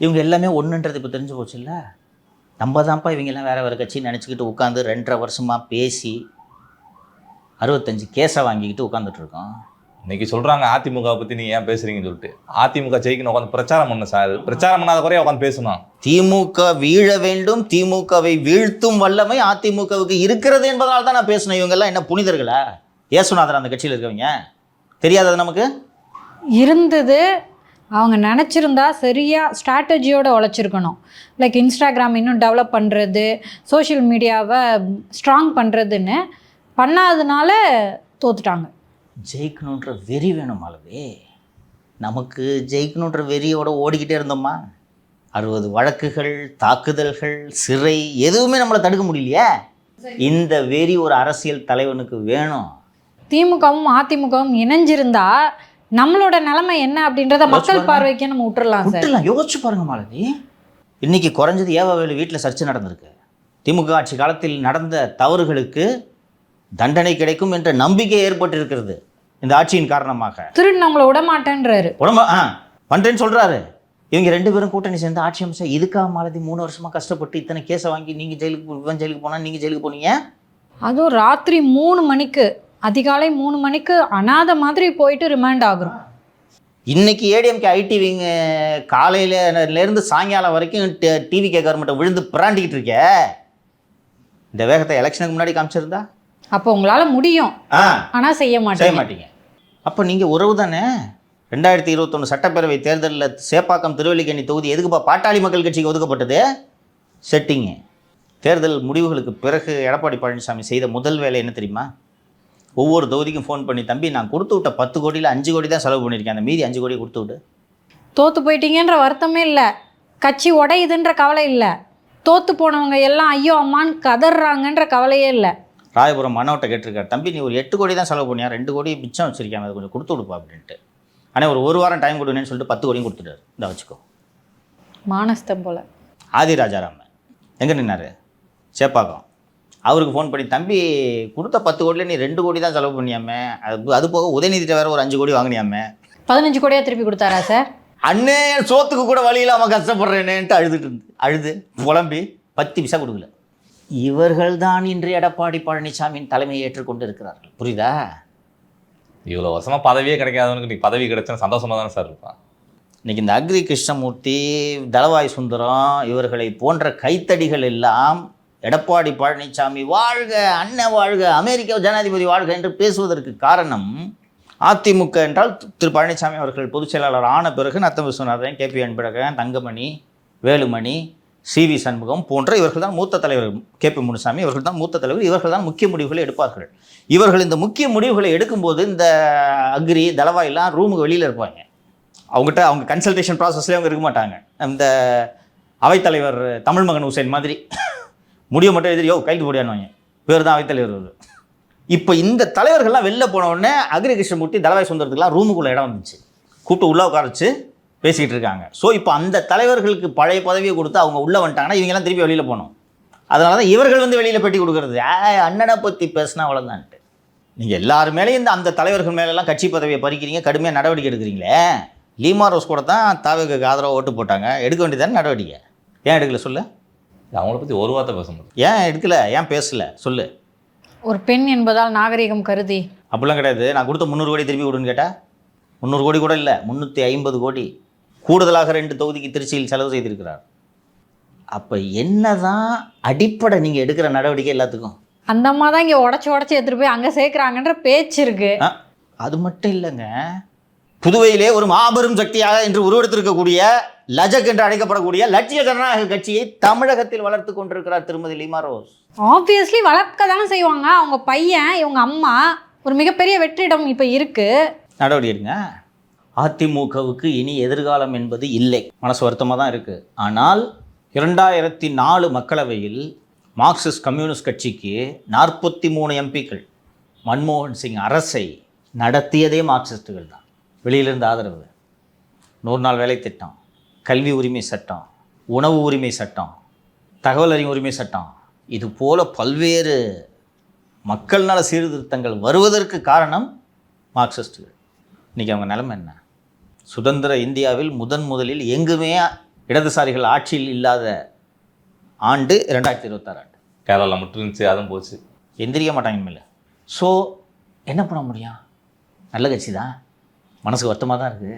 இவங்க எல்லாமே ஒன்றுன்றது இப்போ தெரிஞ்சு போச்சு இல்லை? நம்ம தான்ப்பா இவங்கெல்லாம் வேறு வேறு கட்சின்னு நினச்சிக்கிட்டு உட்காந்து 2.5 வருஷமாக பேசி 65 கேஸை வாங்கிக்கிட்டு உட்காந்துட்டு இருக்கோம். இன்னைக்கு சொல்றாங்க அதிமுக பத்தி நீங்க ஏன் பேசுறீங்கன்னு சொல்லிட்டு. அதிமுக ஜெயிக்கணும் உட்காந்து பிரச்சாரம் பண்ண சார். பிரச்சாரம் பண்ணாத குறைய உட்காந்து பேசணும். திமுக வீழ வேண்டும், திமுகவை வீழ்த்தும் வல்லமை அதிமுகவுக்கு இருக்கிறது என்பதனால தான் நான் பேசினேன். இவங்கெல்லாம் என்ன புனிதர்களா? ஏசுநாதர் அந்த கட்சியில் இருக்கவங்க தெரியாதது நமக்கு இருந்தது. அவங்க நினச்சிருந்தா சரியாக ஸ்ட்ராட்டஜியோட உழைச்சிருக்கணும். லைக் இன்ஸ்டாகிராம் இன்னும் டெவலப் பண்ணுறது, சோஷியல் மீடியாவை ஸ்ட்ராங் பண்ணுறதுன்னு பண்ணாததுனால தோத்துட்டாங்க. ஜெயிக்கணுன்ற வெறி வேணும் மாலவே. நமக்கு ஜெயிக்கணுன்ற வெறியோட ஓடிக்கிட்டே இருந்தோமா? 60 வழக்குகள், தாக்குதல்கள், சிறை, எதுவுமே நம்மளை தடுக்க முடியலையே. இந்த வெறி ஒரு அரசியல் தலைவனுக்கு வேணும். திமுகவும் அதிமுகவும் இணைஞ்சிருந்தா நம்மளோட நிலைமை என்ன அப்படின்றத மக்கள் பார்வைக்கு நம்ம விட்டுறலாம் சார். யோசிச்சு பாருங்க மாலதி. இன்னைக்கு குறைஞ்சது ஏவாவேலு வீட்டில் சர்ச்சை நடந்திருக்கு. திமுக ஆட்சி காலத்தில் நடந்த தவறுகளுக்கு தண்டனை கிடைக்கும் என்ற நம்பிக்கை ஏற்பட்டிருக்கிறது இந்த ஆட்சியின் காரணமாக. திருட்டு நம்மளை விட மாட்டேன்றாரு. பண்றேன்னு சொல்றாரு. இவங்க 2 பேரும் கூட்டணி சேர்ந்து ஆட்சி அமைச்சா இதுக்காக மாலதி 3 வருஷமா கஷ்டப்பட்டு இத்தனை கேஸை வாங்கி நீங்க ஜெயிலுக்கு போனா நீங்க ஜெயிலுக்கு போனீங்க. அதுவும் ராத்திரி 3 மணிக்கு, அதிகாலை 3 மணிக்கு அனாதை மாதிரி போயிட்டு ரிமாண்ட் ஆகுறோம். இன்னைக்கு ஏடிஎம்கே ஐடிவிங்க காலையிலேருந்து சாயங்காலம் வரைக்கும் டிவிகே கவர்மெண்ட்டை விழுந்து பிராண்டிக்கிட்டு இருக்க. இந்த வேகத்தை எலெக்ஷனுக்கு முன்னாடி காமிச்சிருந்தா அப்போ உங்களால் முடியும், ஆனால் செய்ய மாட்டீங்க. அப்போ நீங்கள் உறவு தானே. 2021 சட்டப்பேரவை தேர்தலில் சேப்பாக்கம் திருவல்லிக்கேணி தொகுதி எதுக்குப்பா பாட்டாளி மக்கள் கட்சிக்கு ஒதுக்கப்பட்டது? செட்டிங்கு. தேர்தல் முடிவுகளுக்கு பிறகு எடப்பாடி பழனிசாமி செய்த முதல் வேலை என்ன தெரியுமா? ஒவ்வொரு தொகுதிக்கும் ஃபோன் பண்ணி, தம்பி நான் கொடுத்து விட்ட 10 கோடியில் 5 கோடி தான் செலவு பண்ணியிருக்கேன், அந்த மீதி 5 கோடி கொடுத்து விடு. தோற்று போயிட்டீங்கன்ற வருத்தமே இல்லை, கட்சி உடையுதுன்ற கவலை இல்லை, தோற்று போனவங்க எல்லாம் ஐயோ அம்மான்னு கதறாங்கன்ற கவலையே இல்லை. ராயபுரம் மனோட்டை கேட்டிருக்காரு, தம்பி நீ ஒரு 8 கோடி தான் செலவு பண்ணியா, 2 கோடி மிச்சம் வச்சிருக்கேன், அதை கொஞ்சம் கொடுத்து விடுப்பா அப்படின்ட்டு. ஆனால் ஒரு வாரம் டைம் கொடுங்கன்னு சொல்லிட்டு 10 கோடியும் கொடுத்துட்டாரு. இந்த வச்சுக்கோ. மானஸ்தம் போல். ஆதி ராஜாராமன் எங்கே நின்னார்? சேப்பாக்கம். அவருக்கு ஃபோன் பண்ணி, தம்பி கொடுத்த 10 கோடியில் நீ 2 கோடி தான் செலவு பண்ணியாமே, அது போக உதயநிதிட்ட வேறு ஒரு 5 கோடி வாங்கினியாமே. 15 கோடியாக திருப்பி கொடுத்தாரா சார்? அண்ணே சோத்துக்கு கூட வழி இல்லாமல் கஷ்டப்படுறேனேன்ட்டு அழுது புலம்பி 10 பைசா கொடுக்கல. இவர்கள் தான் இன்று எடப்பாடி பழனிசாமியின் தலைமையை ஏற்றுக்கொண்டு இருக்கிறார்கள். புரியுதா? இவ்வளோ வருஷமாக பதவியே கிடைக்காதவனுக்கு நீ பதவி கிடைச்சா சந்தோஷமாக தானே சார் இருப்பான். இன்றைக்கி இந்த அக்ரி கிருஷ்ணமூர்த்தி, தளவாய் சுந்தரம் இவர்களை போன்ற கைத்தடிகள் எல்லாம் எடப்பாடி பழனிசாமி வாழ்க, அண்ணன் வாழ்க, அமெரிக்க ஜனாதிபதி வாழ்க என்று பேசுவதற்கு காரணம், அதிமுக என்றால் திரு பழனிசாமி அவர்கள் பொதுச் செயலாளர் ஆன பிறகு நத்தம் விஸ்வநாதன், கேபி அன்பழகன், தங்கமணி, வேலுமணி, சிவி சண்முகம் போன்ற இவர்கள் தான் மூத்த தலைவர். கேபி முனுசாமி இவர்கள் தான் மூத்த தலைவர். இவர்கள் தான் முக்கிய முடிவுகளை எடுப்பார்கள். இவர்கள் இந்த முக்கிய முடிவுகளை எடுக்கும்போது இந்த அக்ரி தளவாயெல்லாம் ரூமுக்கு வெளியில் இருப்பாங்க. அவங்க கன்சல்டேஷன் ப்ராசஸ்லேயே அவங்க இருக்க மாட்டாங்க. இந்த அவைத்தலைவர் தமிழ் மகன் ஹுசைன் மாதிரி முடிவு மட்டும் எழுதியோ கைது போடியானுவாங்க, பேர் தான் அவைத்தலைவர். இப்போ இந்த தலைவர்கள்லாம் வெளில போன உடனே அக்ரி கிருஷ்ணமூர்த்தி, தளவாய் சுந்தரத்துக்குலாம் ரூமுக்குள்ளே இடம் வந்துச்சு, கூப்பிட்டு உள்ளே உட்காரச்சு பேசிக்கிட்டு இருக்காங்க. ஸோ இப்போ அந்த தலைவர்களுக்கு பழைய பதவியை கொடுத்து அவங்க உள்ளே வந்துட்டாங்கன்னா இவங்கெல்லாம் திருப்பி வெளியில் போகணும். அதனால தான் இவர்கள் வந்து வெளியில் பெட்டி கொடுக்குறது. அண்ணனை பற்றி பேசினா அவ்வளோதான்ட்டு. நீங்கள் எல்லாரு மேலேயும் இந்த அந்த தலைவர்கள் மேலெல்லாம் கட்சி பதவியை பறிக்கிறீங்க, கடுமையாக நடவடிக்கை எடுக்கிறீங்களே. லீமா ரோஸ் கூட தான் தாவேக்கு ஆதரவாக ஓட்டு போட்டாங்க, எடுக்க வேண்டியதானே நடவடிக்கை. ஏன் எடுக்கல சொல்லு? அவங்கள பற்றி ஒரு வார்த்தை பேச முடியும். ஏன் எடுக்கல, ஏன் பேசல சொல்லு? ஒரு பெண் என்பதால் நாகரிகம் கருதி அப்படிலாம் கிடையாது. நான் கொடுத்த 300 கோடி திருப்பி கொடுன்னு கேட்டால் 300 கோடி கூட இல்லை, 350 கோடி கூடுதலாக 2 தொகுதிக்கு திருச்சியில் செலவு செய்திருக்கிறார். அப்போ என்னதான் அடிப்படை நீங்கள் எடுக்கிற நடவடிக்கை எல்லாத்துக்கும்? அந்த அம்மா தான் இங்கே உடச்சி எடுத்துகிட்டு போய் அங்கே சேர்க்குறாங்கன்ற பேச்சு இருக்கு. அது மட்டும் இல்லைங்க, புதுவையிலே ஒரு மாபெரும் சக்தியாக என்று உருவெடுத்திருக்கக்கூடிய லஜக் என்று அழைக்கப்படக்கூடிய லட்சிய ஜனநாயக கட்சியை தமிழகத்தில் வளர்த்து கொண்டிருக்கிறார் திருமதி லீமா ரோஸ். ஆப்வியஸ்லி வளர்க்க தானே செய்வாங்க. அவங்க பையன், இவங்க அம்மா ஒரு மிகப்பெரிய வெற்றிடம் இப்போ இருக்கு. நடவடிக்கை எடுங்க. அதிமுகவுக்கு இனி எதிர்காலம் என்பது இல்லை. மனசு வருத்தமாக தான் இருக்குது. ஆனால் 2004 மக்களவையில் மார்க்சிஸ்ட் கம்யூனிஸ்ட் கட்சிக்கு 43 எம்பிக்கள் மன்மோகன் சிங் அரசை நடத்தியதே மார்க்சிஸ்டுகள் தான். வெளியிலிருந்து ஆதரவு, 100 நாள் வேலை திட்டம், கல்வி உரிமை சட்டம், உணவு உரிமை சட்டம், தகவல் அறியும் உரிமை சட்டம், இது போல பல்வேறு மக்கள் நல சீர்திருத்தங்கள் வருவதற்கு காரணம் மார்க்சிஸ்டுகள். இன்றைக்கி அவங்க நிலைமை என்ன? சுதந்திர இந்தியாவில் முதலில் எங்குமே இடதுசாரிகள் ஆட்சியில் இல்லாத ஆண்டு 2026 ஆண்டு. கேரளாவில் மட்டும் இருந்துச்சு, அதுவும் போச்சு. எந்திரிக்க மாட்டாங்க மேலே. ஸோ என்ன பண்ண முடியும்? நல்ல கட்சி தான், மனசுக்கு வருத்தமாக தான் இருக்குது.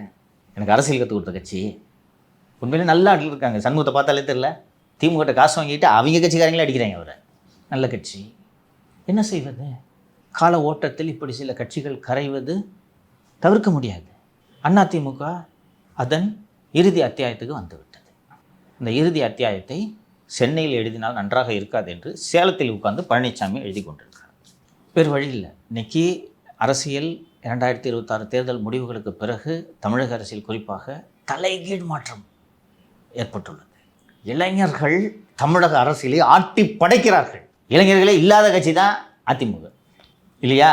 எனக்கு அரசியல் கற்றுக் கொடுத்த கட்சி. உண்மையிலே நல்ல ஆட்கள் இருக்காங்க. சண்முகத்தை பார்த்தாலே தெரியல, திமுக காசு வாங்கிட்டு அவங்க கட்சிக்காரங்களே அடிக்கிறாங்க அவரை. நல்ல கட்சி. என்ன செய்வது? கால ஓட்டத்தில் இப்படி சில கட்சிகள் கரைவது தவிர்க்க முடியாது. அதிமுக அதன் இறுதி அத்தியாயத்துக்கு வந்துவிட்டது. இந்த இறுதி அத்தியாயத்தை சென்னையில் எழுதினால் நன்றாக இருக்காது என்று சேலத்தில் உட்கார்ந்து பழனிசாமி எழுதி கொண்டிருக்கிறார். வேறு வழி இல்லை. இன்னைக்கு அரசியல் 2026 தேர்தல் முடிவுகளுக்கு பிறகு தமிழக அரசியல் குறிப்பாக தலைகீழ் மாற்றம் ஏற்பட்டுள்ளது. இளைஞர்கள் தமிழக அரசியலை ஆட்டி படைக்கிறார்கள். இளைஞர்களே இல்லாத கட்சி தான் அதிமுக இல்லையா?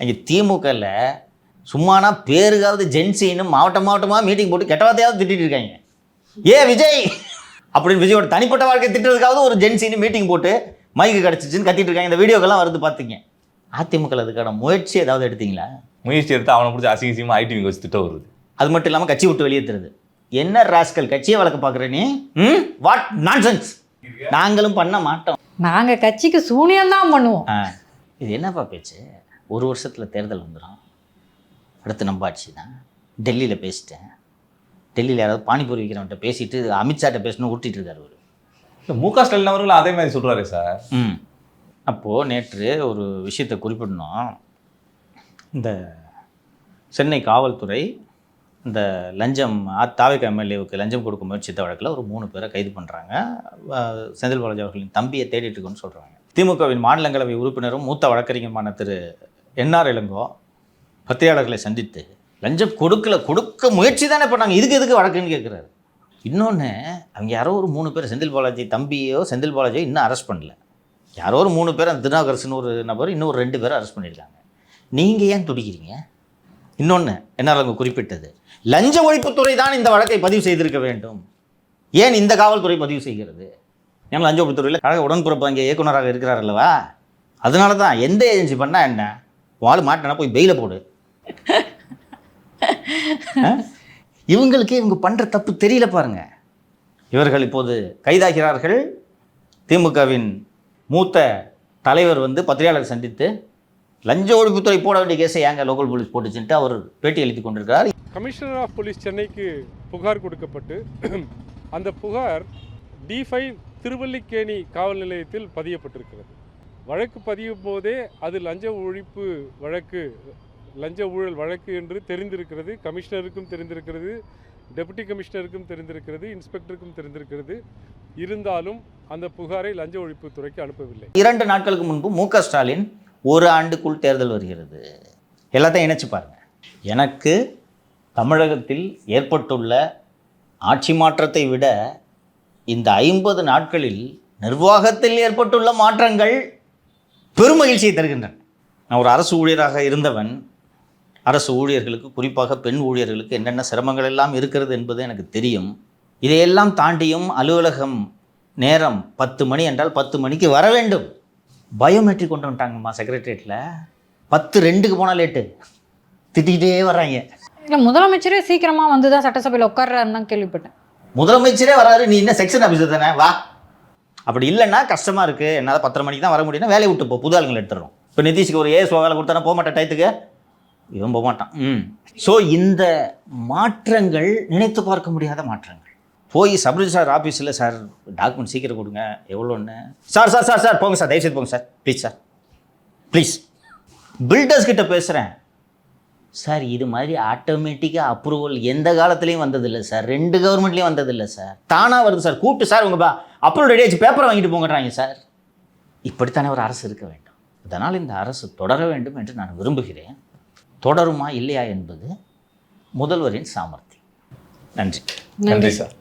இங்கே திமுகவில் சும்மானா பேருக்காவது ஜென்சின்னு மாவட்டமாக மீட்டிங் போட்டு கெட்ட வார்த்தையாவது திட்டிகிட்டு இருக்காங்க. விஜய் அப்படின்னு விஜயோட தனிப்பட்ட வாழ்க்கை திட்டுறதுக்காவது ஒரு ஜென்சின்னு மீட்டிங் போட்டு மைக்கு கிடச்சிச்சின்னு கத்திட்டு இருக்காங்க. இந்த வீடியோக்கெல்லாம் வருது பார்த்துங்க. அதிமுக அதுக்கான முயற்சி ஏதாவது எடுத்தீங்களா? முயற்சி எடுத்து அவனை பிடிச்சி அசிங்கமாக ஐடி வச்சு திட்டம் வருது. அது மட்டும் இல்லாமல் கட்சி விட்டு வெளியேற்றுறது. என்ன ராஸ்கல் கட்சியை வளர்க்க பார்க்குற நீ? What nonsense. நாங்களும் பண்ண மாட்டோம். நாங்கள் கட்சிக்கு சூனியம்தான் பண்ணுவோம். இது என்னப்பா பேச்சு? ஒரு வருஷத்தில் தேர்தல் வந்துடும். அடுத்து நம்ம ஆட்சி தான். டெல்லியில் பேசிட்டேன். டெல்லியில் யாராவது பானிபூரி விற்கிறவன்ட்ட பேசிட்டு அமித்ஷாட்ட பேசணும் ஊட்டிகிட்டு இருக்காரு அவர். இல்லை மு.க. ஸ்டாலின் அவர்களும் அதே மாதிரி சொல்கிறாரு சார். அப்போது நேற்று ஒரு விஷயத்தை குறிப்பிடணும். இந்த சென்னை காவல்துறை இந்த லஞ்சம் தாவேக எம்எல்ஏவுக்கு லஞ்சம் கொடுக்க முயற்சித்த வழக்கில் ஒரு 3 பேரை கைது பண்ணுறாங்க. செந்தில் பாலாஜி அவர்களின் தம்பியை தேடிட்டு இருக்குன்னு சொல்கிறாங்க. திமுகவின் மாநிலங்களவை உறுப்பினரும் மூத்த வழக்கறிஞருமான திரு என்ஆர் இளங்கோ பத்திரிகையாளர்களை சந்தித்து லஞ்சம் கொடுக்க முயற்சி தானே பண்ணாங்க, எதுக்கு வழக்குன்னு கேட்குறாரு. இன்னொன்று, அவங்க யாரோ ஒரு 3 பேர் செந்தில் பாலாஜி தம்பியோ செந்தில் பாலாஜியோ இன்னும் அரெஸ்ட் பண்ணல. யாரோ ஒரு 3 பேர், அந்த திருநாகரசன் ஒரு நபர், இன்னும் ஒரு 2 பேரை அரெஸ்ட் பண்ணியிருக்காங்க. நீங்கள் ஏன் துடிக்கிறீங்க? இன்னொன்று என்ன அவங்க குறிப்பிட்டது, லஞ்ச ஒழிப்புத்துறை தான் இந்த வழக்கை பதிவு செய்திருக்க வேண்டும். ஏன் இந்த காவல்துறை பதிவு செய்கிறது? ஏன்னா லஞ்ச ஒழிப்புத்துறையில் கழக உடன்பிறப்பு அங்கே இயக்குனராக இருக்கிறார் அல்லவா? அதனால தான் எந்த ஏஜென்சி பண்ணால் என்ன, வாழ் மாட்டினா போய் பெயில போடு. இவங்க பண்ணுற தப்பு தெரியல பாருங்க. இவர்கள் இப்போது கைதாகிறார்கள். திமுகவின் மூத்த தலைவர் பத்திரிகையாளர் சந்தித்து லஞ்ச ஒழிப்புத்துறை போட வேண்டிய கேஸை ஏங்க லோக்கல் போலீஸ் போட்டுச்சுட்டு அவர் பேட்டி எழுதி கொண்டிருக்கிறார். கமிஷனர் ஆஃப் போலீஸ் சென்னைக்கு புகார் கொடுக்கப்பட்டு அந்த புகார் D5 திருவல்லிக்கேணி காவல் நிலையத்தில் பதியப்பட்டிருக்கிறது. வழக்கு பதியும் போதே அது லஞ்ச ஒழிப்பு வழக்கு, லஞ்ச ஊழல் வழக்கு என்று தெரிந்திருக்கிறது. கமிஷனருக்கும் தெரிந்திருக்கிறது, டெபுட்டி கமிஷனருக்கும் தெரிந்திருக்கிறது, இன்ஸ்பெக்டருக்கும் தெரிந்திருக்கிறது. இருந்தாலும் அந்த புகாரை லஞ்ச ஒழிப்புத்துறைக்கு அனுப்பவில்லை. 2 நாட்களுக்கு முன்பு மு.க. ஸ்டாலின் 1 ஆண்டுக்குள் தேர்தல் வருகிறது. எல்லாத்தையும் இணைச்சு பாருங்க. எனக்கு தமிழகத்தில் ஏற்பட்டுள்ள ஆட்சி மாற்றத்தை விட இந்த 50 நாட்களில் நிர்வாகத்தில் ஏற்பட்டுள்ள மாற்றங்கள் பெருமகிழ்ச்சியை தருகின்றன. நான் ஒரு அரசு ஊழியராக இருந்தவன். அரசு ஊழியர்களுக்கு, குறிப்பாக பெண் ஊழியர்களுக்கு என்னென்ன சிரமங்கள் எல்லாம் இருக்கிறது என்பது எனக்கு தெரியும். இதையெல்லாம் தாண்டியும் அலுவலகம் நேரம் 10 மணி என்றால் 10 மணிக்கு வர வேண்டும். பயோமெட்ரிக் கொண்டு வந்துட்டாங்கம்மா செக்ரட்டரியேட்டில். 10:02 போனால் லேட்டு, திட்டிக்கிட்டே வர்றாங்க. இல்லை, முதலமைச்சரே சீக்கிரமாக வந்து தான் சட்டசபையில் உட்கார்றாருன்னு தான் கேள்விப்பட்டேன். முதலமைச்சரே வராரு, நீ என்ன செக்ஷன் ஆஃபீஸர் தானே வா. அப்படி இல்லைன்னா கஷ்டமாக இருக்குது, என்னால் 10:30 மணிக்கு தான் வர முடியும்னா வேலையை விட்டு போ, புது ஆளுங்களை எடுத்துடுறோம். இப்போ நிதிஷ்க்கு ஒரு ஏஎஸ் வேலை கொடுத்தானா போக மாட்டேன், டயத்துக்கு இவன் போக மாட்டான். ஸோ இந்த மாற்றங்கள் நினைத்து பார்க்க முடியாத மாற்றங்கள். போய் சப்ரிஜிஸ்ட்ரார் ஆஃபீஸில் சார் டாக்குமெண்ட் சீக்கிரம் கொடுங்க, எவ்வளோன்னு. சார் சார் சார் சார் போங்க சார், தயவுசெய்து போங்க sir, please sir please. Builders கிட்ட பேசுகிறேன் சார், இது மாதிரி ஆட்டோமேட்டிக்காக அப்ரூவல் எந்த காலத்துலேயும் வந்ததில்லை சார், 2 கவர்மெண்ட்லேயும் வந்ததில்லை சார், தானாக வருது சார், கூப்பிட்டு சார் உங்கள் அப்ரூவல் ரெடி ஆச்சு, பேப்பரை வாங்கிட்டு போங்கறாங்க சார். இப்படித்தானே ஒரு அரசு இருக்க வேண்டும். அதனால் இந்த அரசு தொடர வேண்டும் என்று நான் விரும்புகிறேன். தொடருமா இல்லையா என்பது முதல்வரின் சாமர்த்தியம். நன்றி. நன்றி சார்.